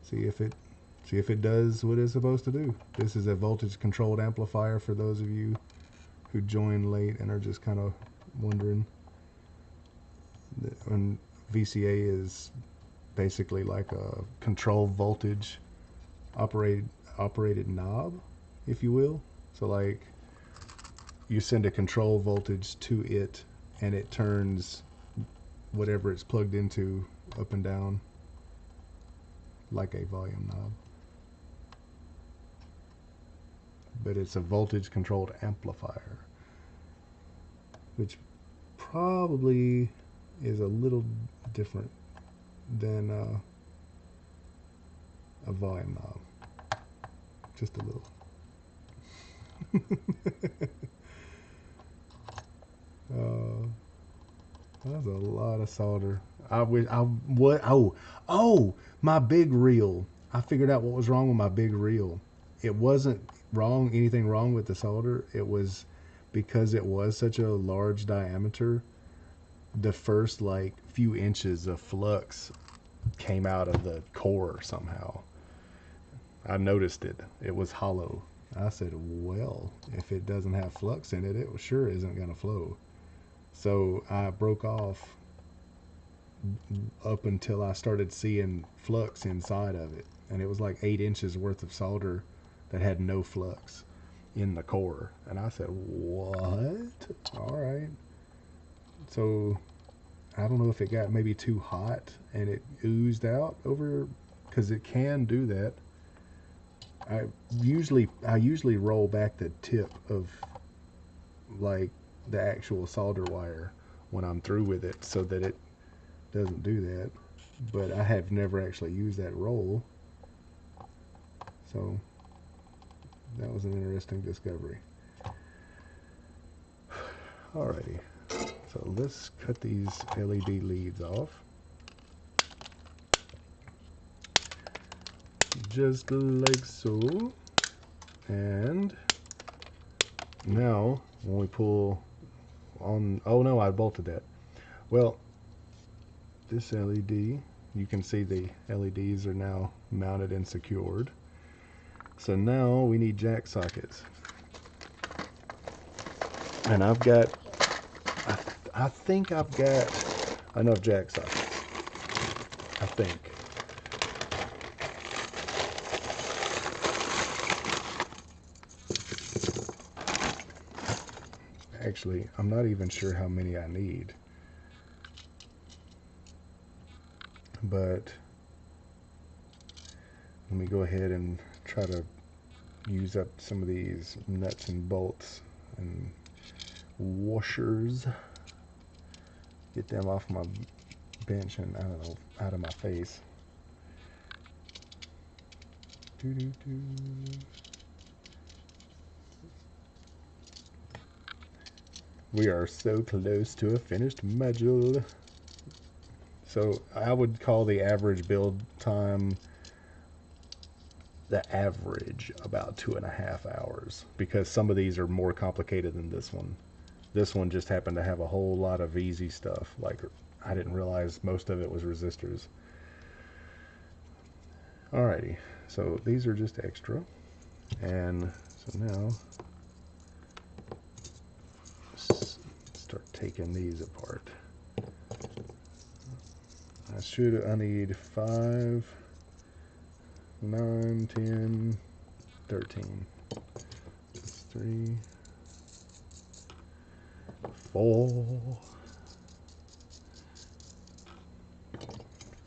See if it does what it's supposed to do. This is a voltage controlled amplifier for those of you who joined late and are just kind of wondering. And VCA is basically like a control voltage operated knob, if you will. So like, you send a control voltage to it and it turns whatever it's plugged into up and down like a volume knob. But it's a voltage controlled amplifier, which probably is a little different than a volume knob. Just a little. That's a lot of solder. My big reel. I figured out what was wrong with my big reel. It wasn't anything wrong with the solder. It was because it was such a large diameter, the first like few inches of flux came out of the core somehow. I noticed it. It was hollow. I said, well, if it doesn't have flux in it, it sure isn't going to flow. So I broke off up until I started seeing flux inside of it. And it was like 8 inches worth of solder that had no flux in the core. And I said, what? All right. So I don't know if it got maybe too hot and it oozed out over, because it can do that. I usually roll back the tip of like the actual solder wire when I'm through with it so that it doesn't do that, but I have never actually used that roll, so that was an interesting discovery. Alrighty, so let's cut these LED leads off. Just like so. And now when we pull on, oh no, I bolted that. Well, this LED, you can see the LEDs are now mounted and secured. So now we need jack sockets. And I've got, I think I've got enough jack sockets. I think. Actually, I'm not even sure how many I need. But let me go ahead and try to use up some of these nuts and bolts and washers. Get them off my bench and, I don't know, out of my face. We are so close to a finished module. So I would call the average build time, the average, about 2.5 hours, because some of these are more complicated than this one. This one just happened to have a whole lot of easy stuff. Like, I didn't realize most of it was resistors. Alrighty, so these are just extra. And so now, let's start taking these apart. I need 5, 9, 10, 13. 3, 4,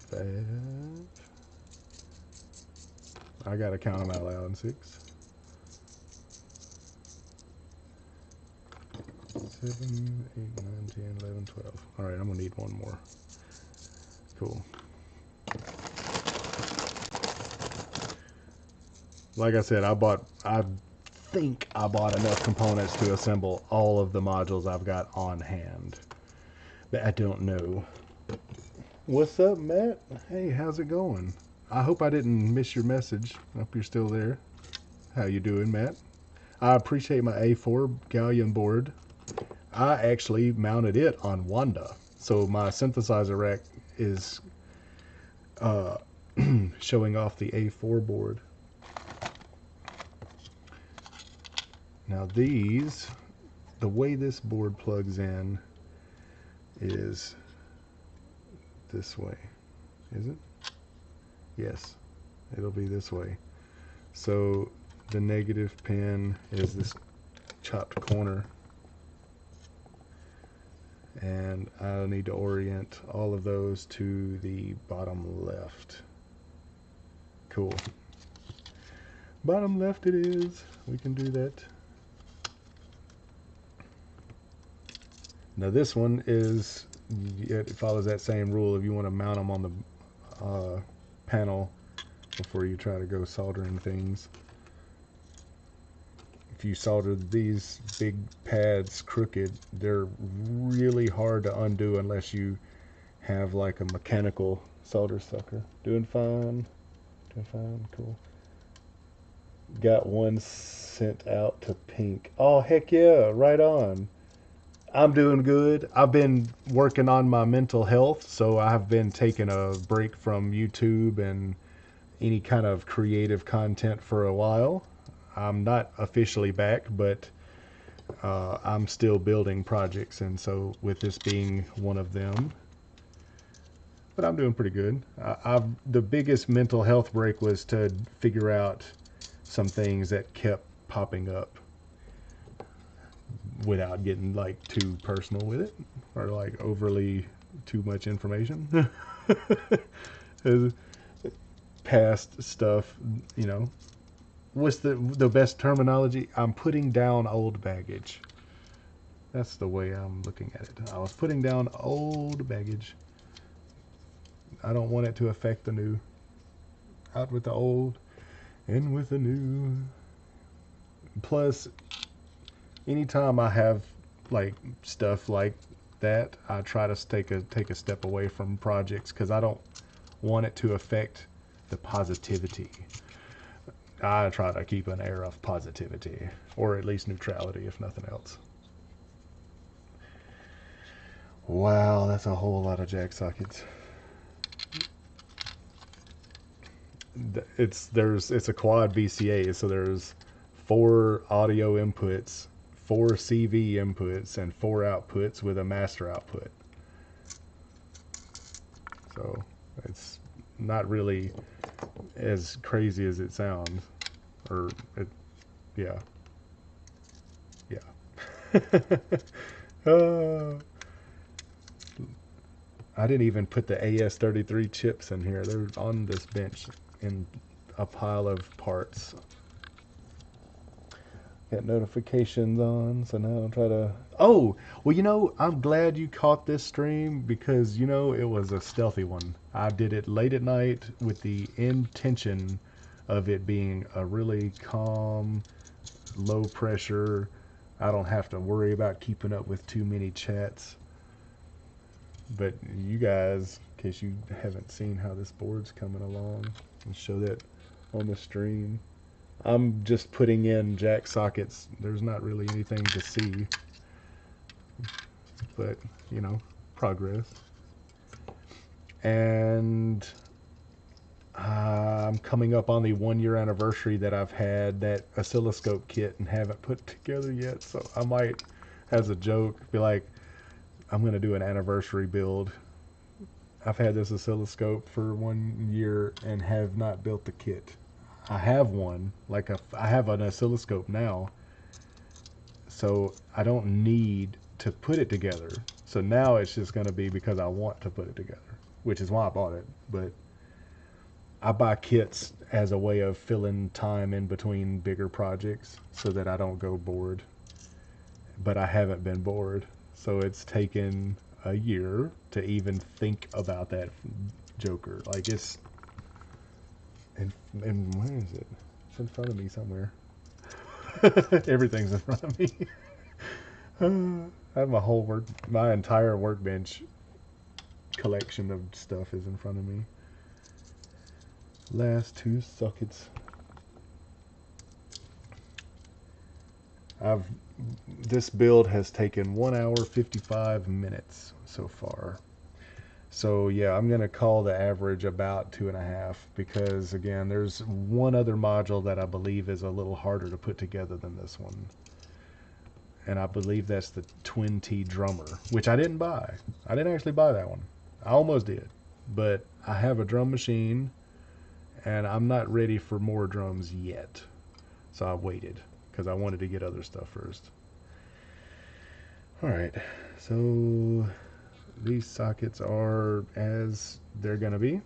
5. I gotta count them out loud. 6, 7, 8, 9, 10, 11, 12. Alright, I'm gonna need one more. Cool. Like I said, I think I bought enough components to assemble all of the modules I've got on hand. But I don't know. What's up, Matt? Hey, how's it going? I hope I didn't miss your message. Hope you're still there. How you doing, Matt? I appreciate my A4 gallium board. I actually mounted it on Wanda. So my synthesizer rack is showing off the A4 board. Now these, the way this board plugs in is this way. Is it? Yes, it'll be this way. So the negative pin is this chopped corner, and I need to orient all of those to the bottom left. Cool. Bottom left it is. We can do that. Now this one is, it follows that same rule. If you want to mount them on the panel before you try to go soldering things. If you solder these big pads crooked, they're really hard to undo unless you have like a mechanical solder sucker. Doing fine. Doing fine. Cool. Got one sent out to Pink. Oh, heck yeah. Right on. I'm doing good. I've been working on my mental health, so I've been taking a break from YouTube and any kind of creative content for a while. I'm not officially back, but I'm still building projects, and so with this being one of them. But I'm doing pretty good. The biggest mental health break was to figure out some things that kept popping up, without getting like too personal with it or like overly too much information. Past stuff, you know. What's the best terminology? I'm putting down old baggage. That's the way I'm looking at it. I was putting down old baggage. I don't want it to affect the new. Out with the old, in with the new. Plus, anytime I have like stuff like that, I try to take a step away from projects because I don't want it to affect the positivity. I try to keep an air of positivity, or at least neutrality, if nothing else. Wow, that's a whole lot of jack sockets. It's a quad VCA, so there's 4 audio inputs, 4 CV inputs, and 4 outputs with a master output. So it's not really as crazy as it sounds, or yeah. Oh, I didn't even put the AS33 chips in here. They're on this bench in a pile of parts. Got notifications on, so now I'll try to... Oh, well, you know, I'm glad you caught this stream because, you know, it was a stealthy one. I did it late at night with the intention of it being a really calm, low pressure. I don't have to worry about keeping up with too many chats. But you guys, in case you haven't seen how this board's coming along, I'll show that on the stream. I'm just putting in jack sockets. There's not really anything to see, but you know, progress. And I'm coming up on the 1-year anniversary that I've had that oscilloscope kit and haven't put together yet. So I might, as a joke, be like, I'm going to do an anniversary build. I've had this oscilloscope for 1 year and have not built the kit. I have one, I have an oscilloscope now, so I don't need to put it together. So now it's just going to be because I want to put it together, which is why I bought it. But I buy kits as a way of filling time in between bigger projects so that I don't go bored. But I haven't been bored, so it's taken a year to even think about that joker. Like it's... And where is it? It's in front of me somewhere. Everything's in front of me. I have my entire workbench collection of stuff is in front of me. Last 2 sockets. This build has taken 1 hour 55 minutes so far. So yeah, I'm gonna call the average about 2.5 because again, there's one other module that I believe is a little harder to put together than this one. And I believe that's the Twin T drummer, which I didn't buy. I didn't actually buy that one. I almost did, but I have a drum machine and I'm not ready for more drums yet. So I waited because I wanted to get other stuff first. All right, so these sockets are as they're gonna be.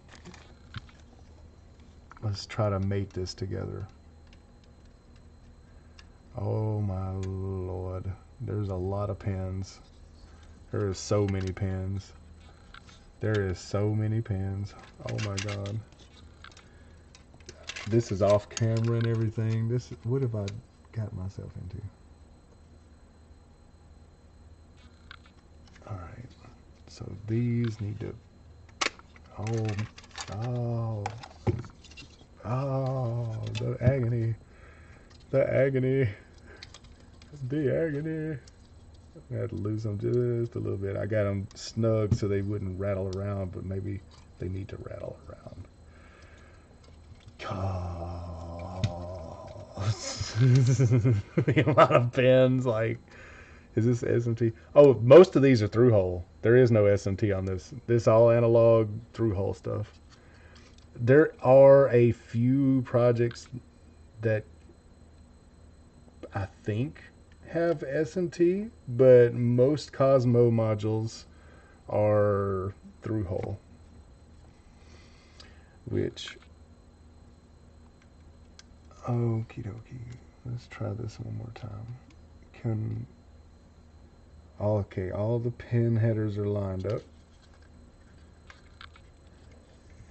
Let's try to mate this together. Oh my lord, there's a lot of pins. There is so many pins. There is so many pins. Oh my god. This is off camera and everything. What have I got myself into? Alright, so these need to... Oh, the agony. The agony. The agony. I had to lose them just a little bit. I got them snug so they wouldn't rattle around, but maybe they need to rattle around. A lot of pins. Like, is this SMT? Oh, most of these are through hole. There is no SMT on this. This all analog through hole stuff. There are a few projects that I think have SMT, but most Cosmo modules are through hole, which... Okie dokie. Let's try this one more time. Okay, all the pin headers are lined up.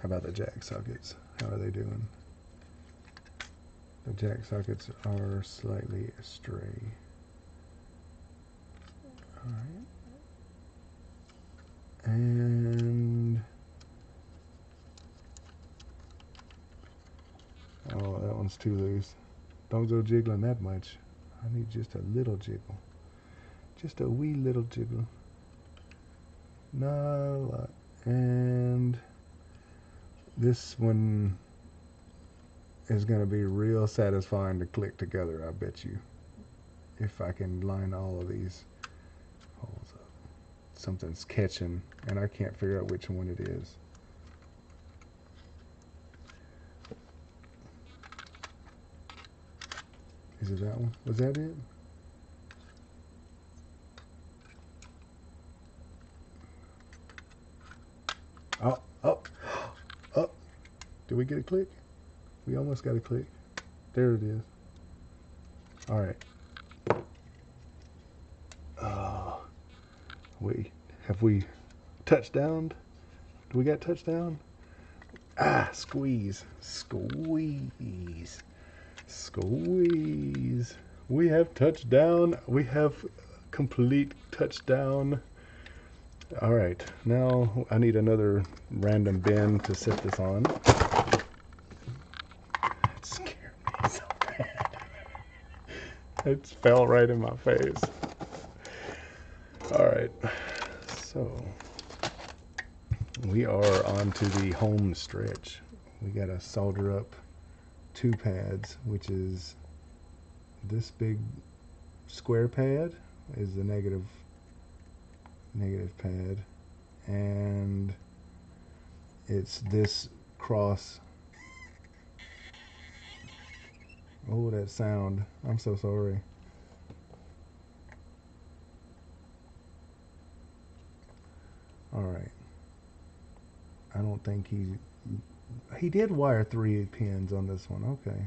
How about the jack sockets? How are they doing? The jack sockets are slightly astray. Alright. And... oh, that one's too loose. Don't go jiggling that much. I need just a little jiggle. Just a wee little jiggle. Not a lot. And this one is going to be real satisfying to click together, I bet you. If I can line all of these holes up. Something's catching, and I can't figure out which one it is. Is it that one? Was that it? Oh, oh, oh. Did we get a click? We almost got a click. There it is. All right. Have we touchdown? Do we got touchdown? Ah, squeeze, squeeze, squeeze. We have touchdown. We have complete touchdown. All right, now I need another random bin to set this on. That scared me so bad. It fell right in my face. All right, so we are on to the home stretch. We got to solder up 2 pads, which is this big square pad is the negative pad, and it's this cross. Oh, that sound. I'm so sorry. All right. I don't think he did wire 3 pins on this one. Okay.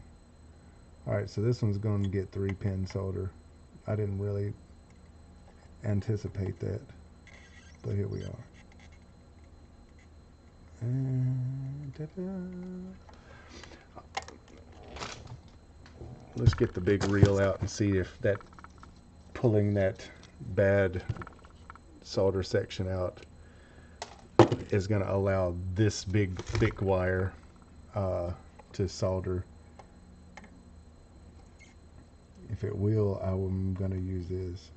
All right, so this one's going to get 3-pin solder. I didn't really anticipate that, but here we are. And let's get the big reel out and see if that pulling that bad solder section out is going to allow this big thick wire to solder. If it will, I'm going to use this.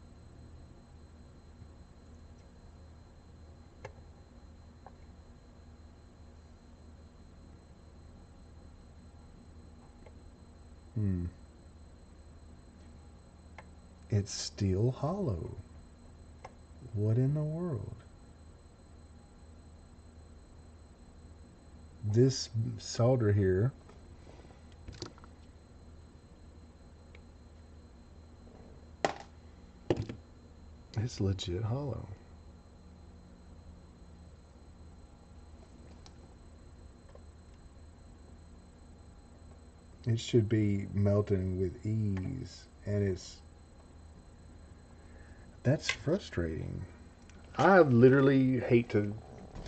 It's still hollow. What in the world? This solder here it's legit hollow. It should be melting with ease, and that's frustrating. I literally hate to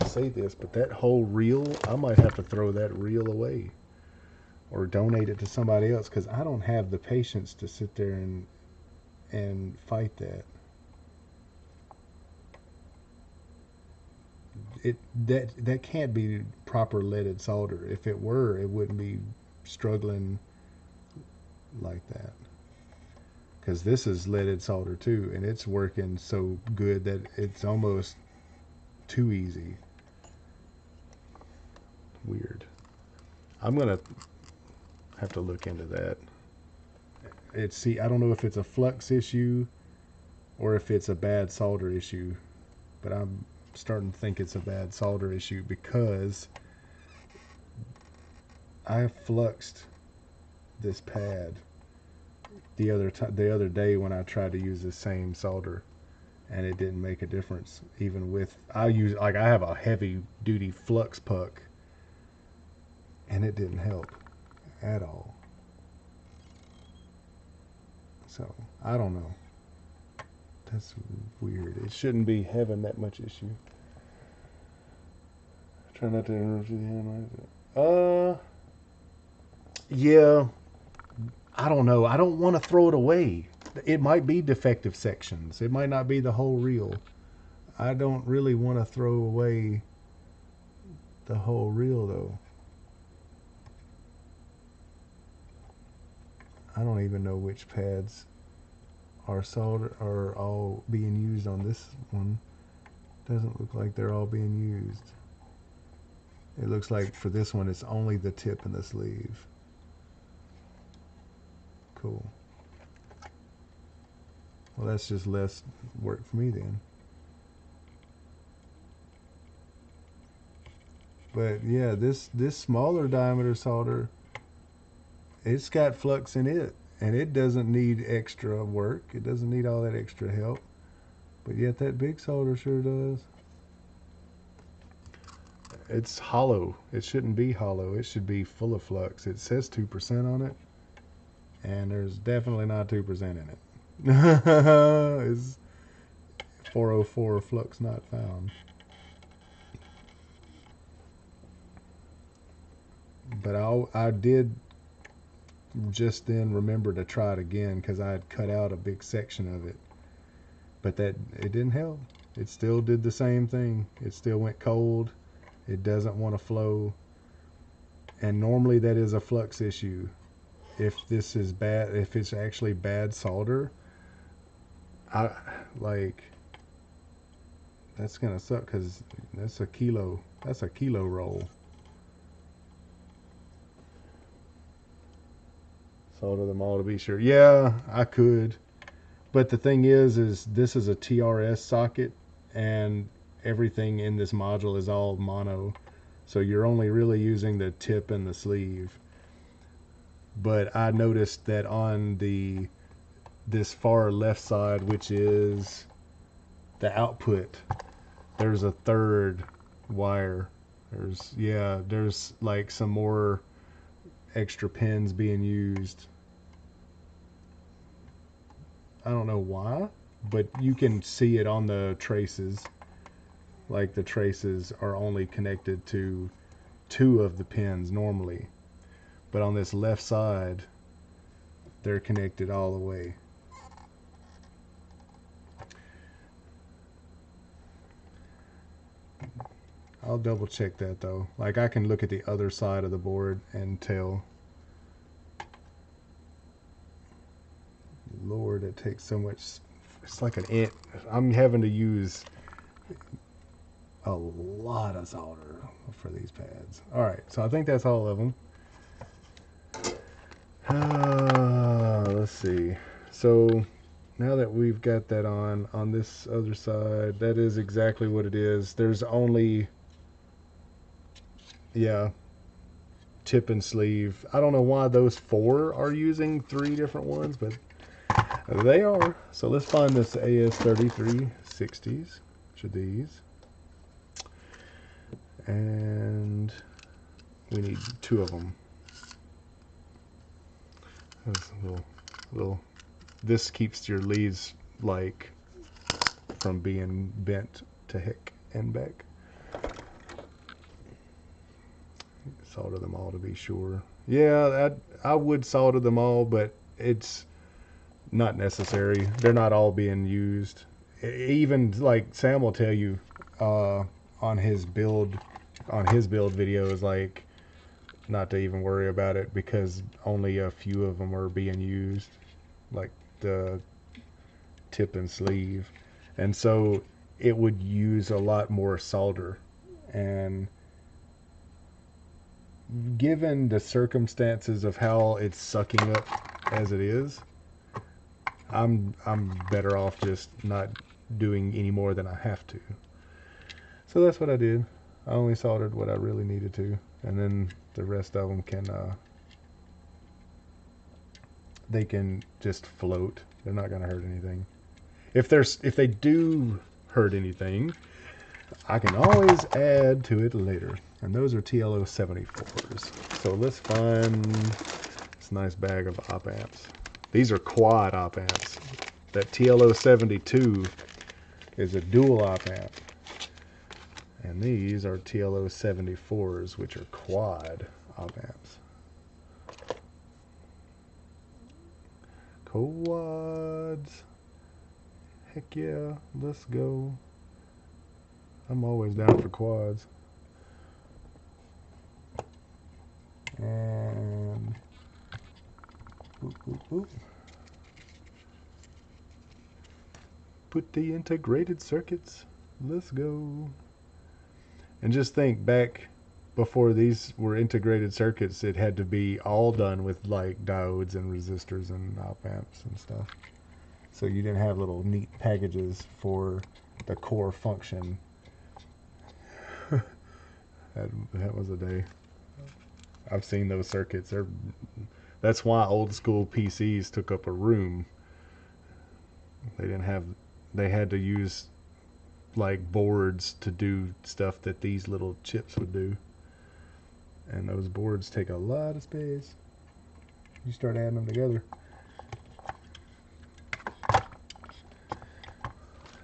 say this, but that whole reel, I might have to throw that reel away or donate it to somebody else, because I don't have the patience to sit there and fight that. That can't be proper leaded solder. If it were, it wouldn't be struggling like that, because this is leaded solder too, and it's working so good that it's almost too easy. Weird. I'm gonna have to look into that. I don't know if it's a flux issue or if it's a bad solder issue, but I'm starting to think it's a bad solder issue, because I fluxed this pad the other day when I tried to use the same solder, and it didn't make a difference. Even with I have a heavy duty flux puck, and it didn't help at all. So I don't know. That's weird. It shouldn't be having that much issue. Try not to interrupt you. Yeah. I don't know. I don't want to throw it away. It might be defective sections. It might not be the whole reel. I don't really want to throw away the whole reel, though. I don't even know which pads are all being used on this one. Doesn't look like they're all being used. It looks like for this one it's only the tip and the sleeve. Cool. Well, that's just less work for me then. But yeah, this smaller diameter solder, it's got flux in it, and it doesn't need extra work. It doesn't need all that extra help. But yet that big solder sure does. it's hollow. It shouldn't be hollow. It should be full of flux. It says 2% on it, and there's definitely not 2% in it. It's 404 flux not found. But I did just then remember to try it again because I had cut out a big section of it. But it didn't help. It still did the same thing. It still went cold. It doesn't want to flow. And normally that is a flux issue. If this is bad, if it's actually bad solder, that's gonna suck because that's a kilo roll. Solder them all to be sure. Yeah, I could. But the thing is this is a TRS socket, and everything in this module is all mono. So you're only really using the tip and the sleeve. But I noticed that on this far left side, which is the output, there's a third wire. There's like some more extra pins being used. I don't know why, but you can see it on the traces. Like the traces are only connected to 2 of the pins normally. But on this left side, they're connected all the way. I'll double check that though. Like I can look at the other side of the board and tell. Lord, it takes so much. It's like an ant. I'm having to use a lot of solder for these pads. All right, so I think that's all of them. Let's see. So now that we've got that on this other side, that is exactly what it is. There's only, yeah, tip and sleeve. I don't know why those 4 are using 3 different ones, but they are. So let's find this AS3360s, which are these. And we need 2 of them. That's a little, this keeps your leads like from being bent to heck and back. Solder them all to be sure. Yeah, I would solder them all, but it's not necessary. They're not all being used. Even like Sam will tell you on his build videos, like not to even worry about it because only a few of them are being used, like the tip and sleeve, and so it would use a lot more solder. And given the circumstances of how it's sucking up as it is, I'm better off just not doing any more than I have to. So that's what I did. I only soldered what I really needed to, and then the rest of them they can just float. They're not going to hurt anything. If they do hurt anything, I can always add to it later. And those are TLO74s. So let's find this nice bag of op amps. These are quad op amps. That TLO72 is a dual op amp. And these are TLO74s, which are quad op amps. Quads. Heck yeah, let's go. I'm always down for quads. And boop, boop, boop. Put the integrated circuits. Let's go. And just think back before these were integrated circuits, it had to be all done with like diodes and resistors and op amps and stuff. So you didn't have little neat packages for the core function. that was a day. I've seen those circuits. That's why old school PCs took up a room. They had to use like boards to do stuff that these little chips would do. And those boards take a lot of space. You start adding them together.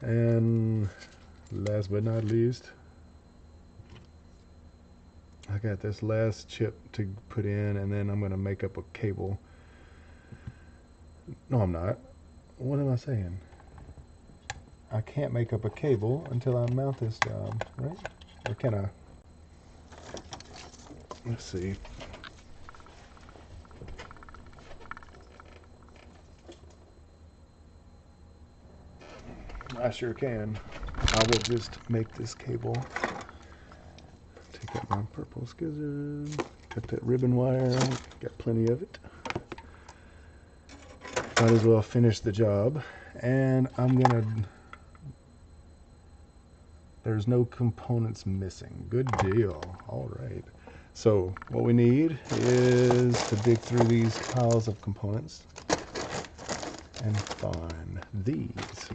And last but not least, I got this last chip to put in, and then I'm going to make up a cable. No, I'm not. What am I saying? I can't make up a cable until I mount this down, right? Or can I? Let's see. I sure can. I will just make this cable. Take out my purple scissors. Cut that ribbon wire. Got plenty of it. Might as well finish the job. And I'm gonna... There's no components missing. Good deal. All right. So what we need is to dig through these piles of components and find these.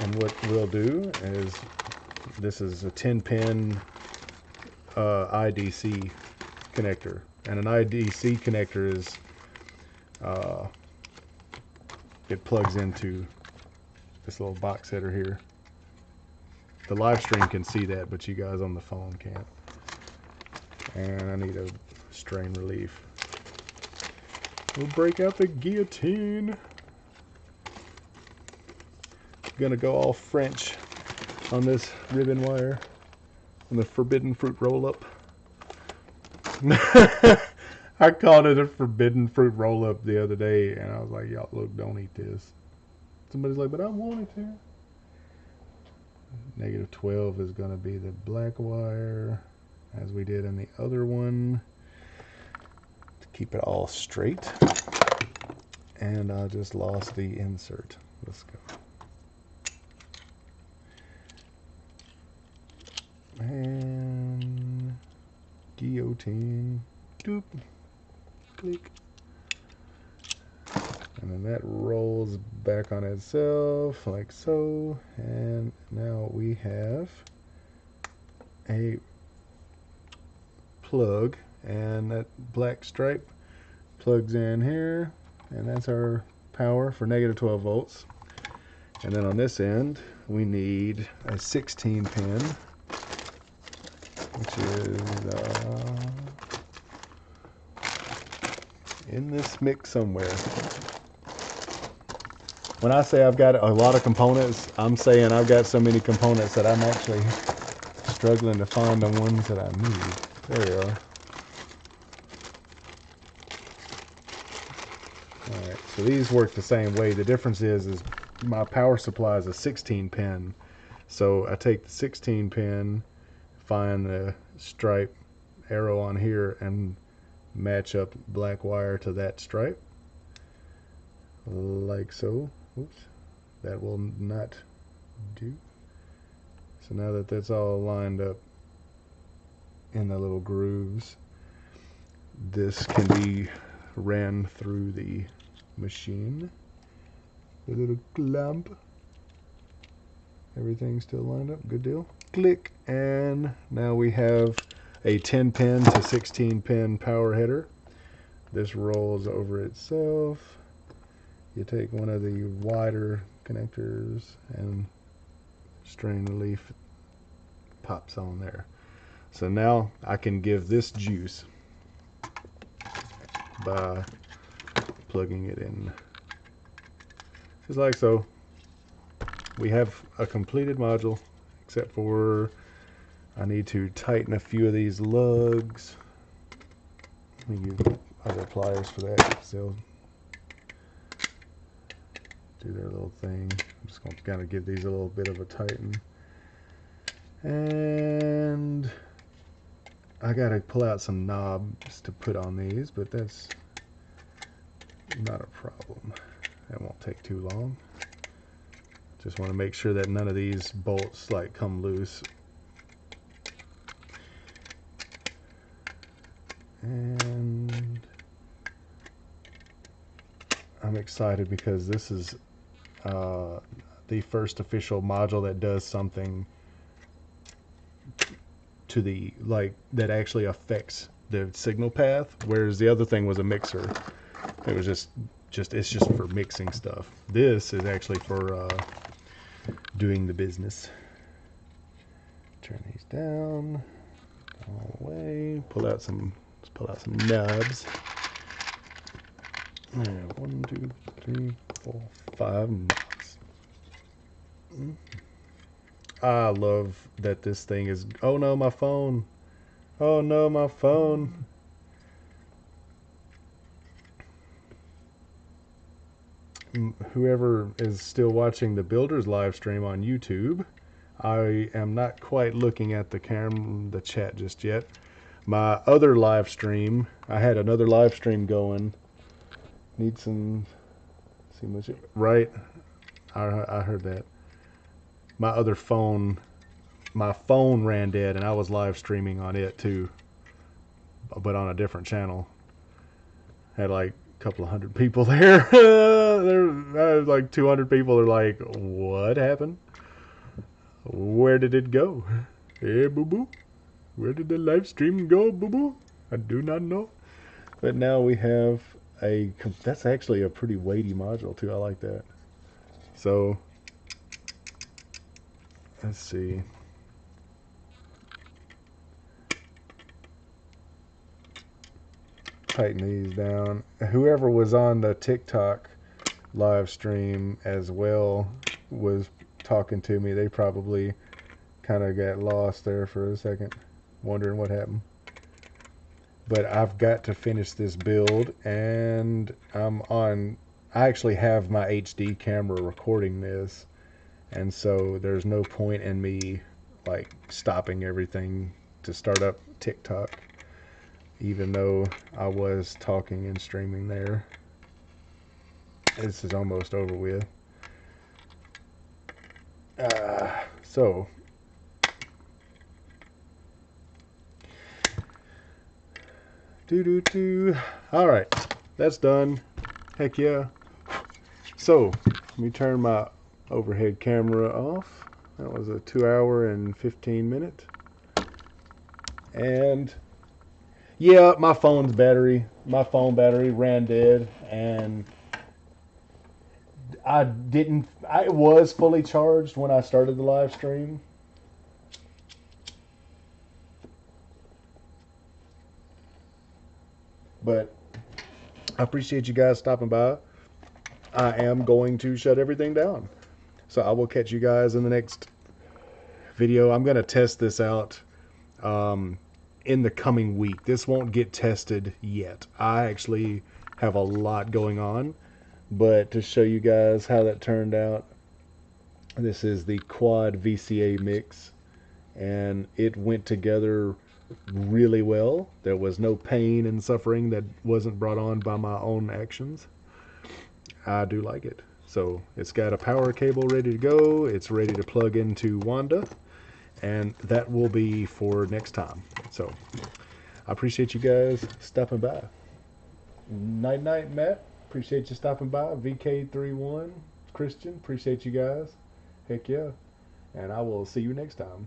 And what we'll do is, this is a 10-pin IDC connector. And an IDC connector is, it plugs into this little box header here. The live stream can see that, but you guys on the phone can't. And I need a strain relief. We'll break out the guillotine. Gonna go all French on this ribbon wire and the forbidden fruit roll up. I called it a forbidden fruit roll up the other day, and I was like, y'all, look, don't eat this. Somebody's like, but I wanted to. -12 is going to be the black wire, as we did in the other one, to keep it all straight. And I just lost the insert. Let's go. And guillotine. Doop. Click. And then that rolls back on itself like so. And now we have a plug, and that black stripe plugs in here, and that's our power for -12 volts. And then on this end we need a 16 pin, which is in this mix somewhere. When I say I've got a lot of components, I'm saying I've got so many components that I'm actually struggling to find the ones that I need. There we are. Alright, so these work the same way. The difference is my power supply is a 16 pin. So I take the 16 pin, find the stripe arrow on here, and match up black wire to that stripe. Like so. Oops, that will not do. So now that that's all lined up in the little grooves, this can be ran through the machine. The little clamp. Everything's still lined up. Good deal. Click, and now we have a 10 pin to 16 pin power header. This rolls over itself. You take one of the wider connectors and strain relief pops on there. So now I can give this juice by plugging it in just like so. We have a completed module, except for I need to tighten a few of these lugs. Let me use other pliers for that, because they'll do their little thing. I'm just going to kind of give these a little bit of a tighten. And I got to pull out some knobs to put on these, but that's not a problem. That won't take too long. Just want to make sure that none of these bolts like come loose. And I'm excited because this is the first official module that does something to the, like, that actually affects the signal path, whereas the other thing was a mixer. It was just it's just for mixing stuff. This is actually for doing the business. Turn these down all the way. Let's pull out some knobs. There, 1, 2, 3, 4, 5 knobs. I love that this thing is. Oh no, my phone! Oh no, my phone! Whoever is still watching the builders live stream on YouTube, I am not quite looking at the chat just yet. My other live stream, I had another live stream going. Need some, see much, right? I heard that. My other phone, my phone ran dead, and I was live streaming on it too, but on a different channel. Had like a couple of hundred people there. There like 200 people are like, what happened? Where did it go? Hey, boo-boo. Where did the live stream go, boo-boo? I do not know. But now we have that's actually a pretty weighty module too. I like that. So, let's see. Tighten these down. Whoever was on the TikTok live stream as well was talking to me. They probably kind of got lost there for a second, wondering what happened. But I've got to finish this build, and I actually have my HD camera recording this, and so there's no point in me like stopping everything to start up TikTok, even though I was talking and streaming there. This is almost over with. So all right, that's done. Heck yeah. So let me turn my overhead camera off. That was a 2 hour and 15 minute. And yeah, my phone battery ran dead, and I was fully charged when I started the live stream. But I appreciate you guys stopping by. I am going to shut everything down. So I will catch you guys in the next video. I'm going to test this out in the coming week. This won't get tested yet. I actually have a lot going on. But to show you guys how that turned out, this is the QuadVCA mix. And it went together really well. There was no pain and suffering that wasn't brought on by my own actions. I do like it. So it's got a power cable ready to go. It's ready to plug into Wanda, and that will be for next time. So I appreciate you guys stopping by. Night night, Matt. Appreciate you stopping by. VK31 Christian. Appreciate you guys. Heck yeah. And I will see you next time.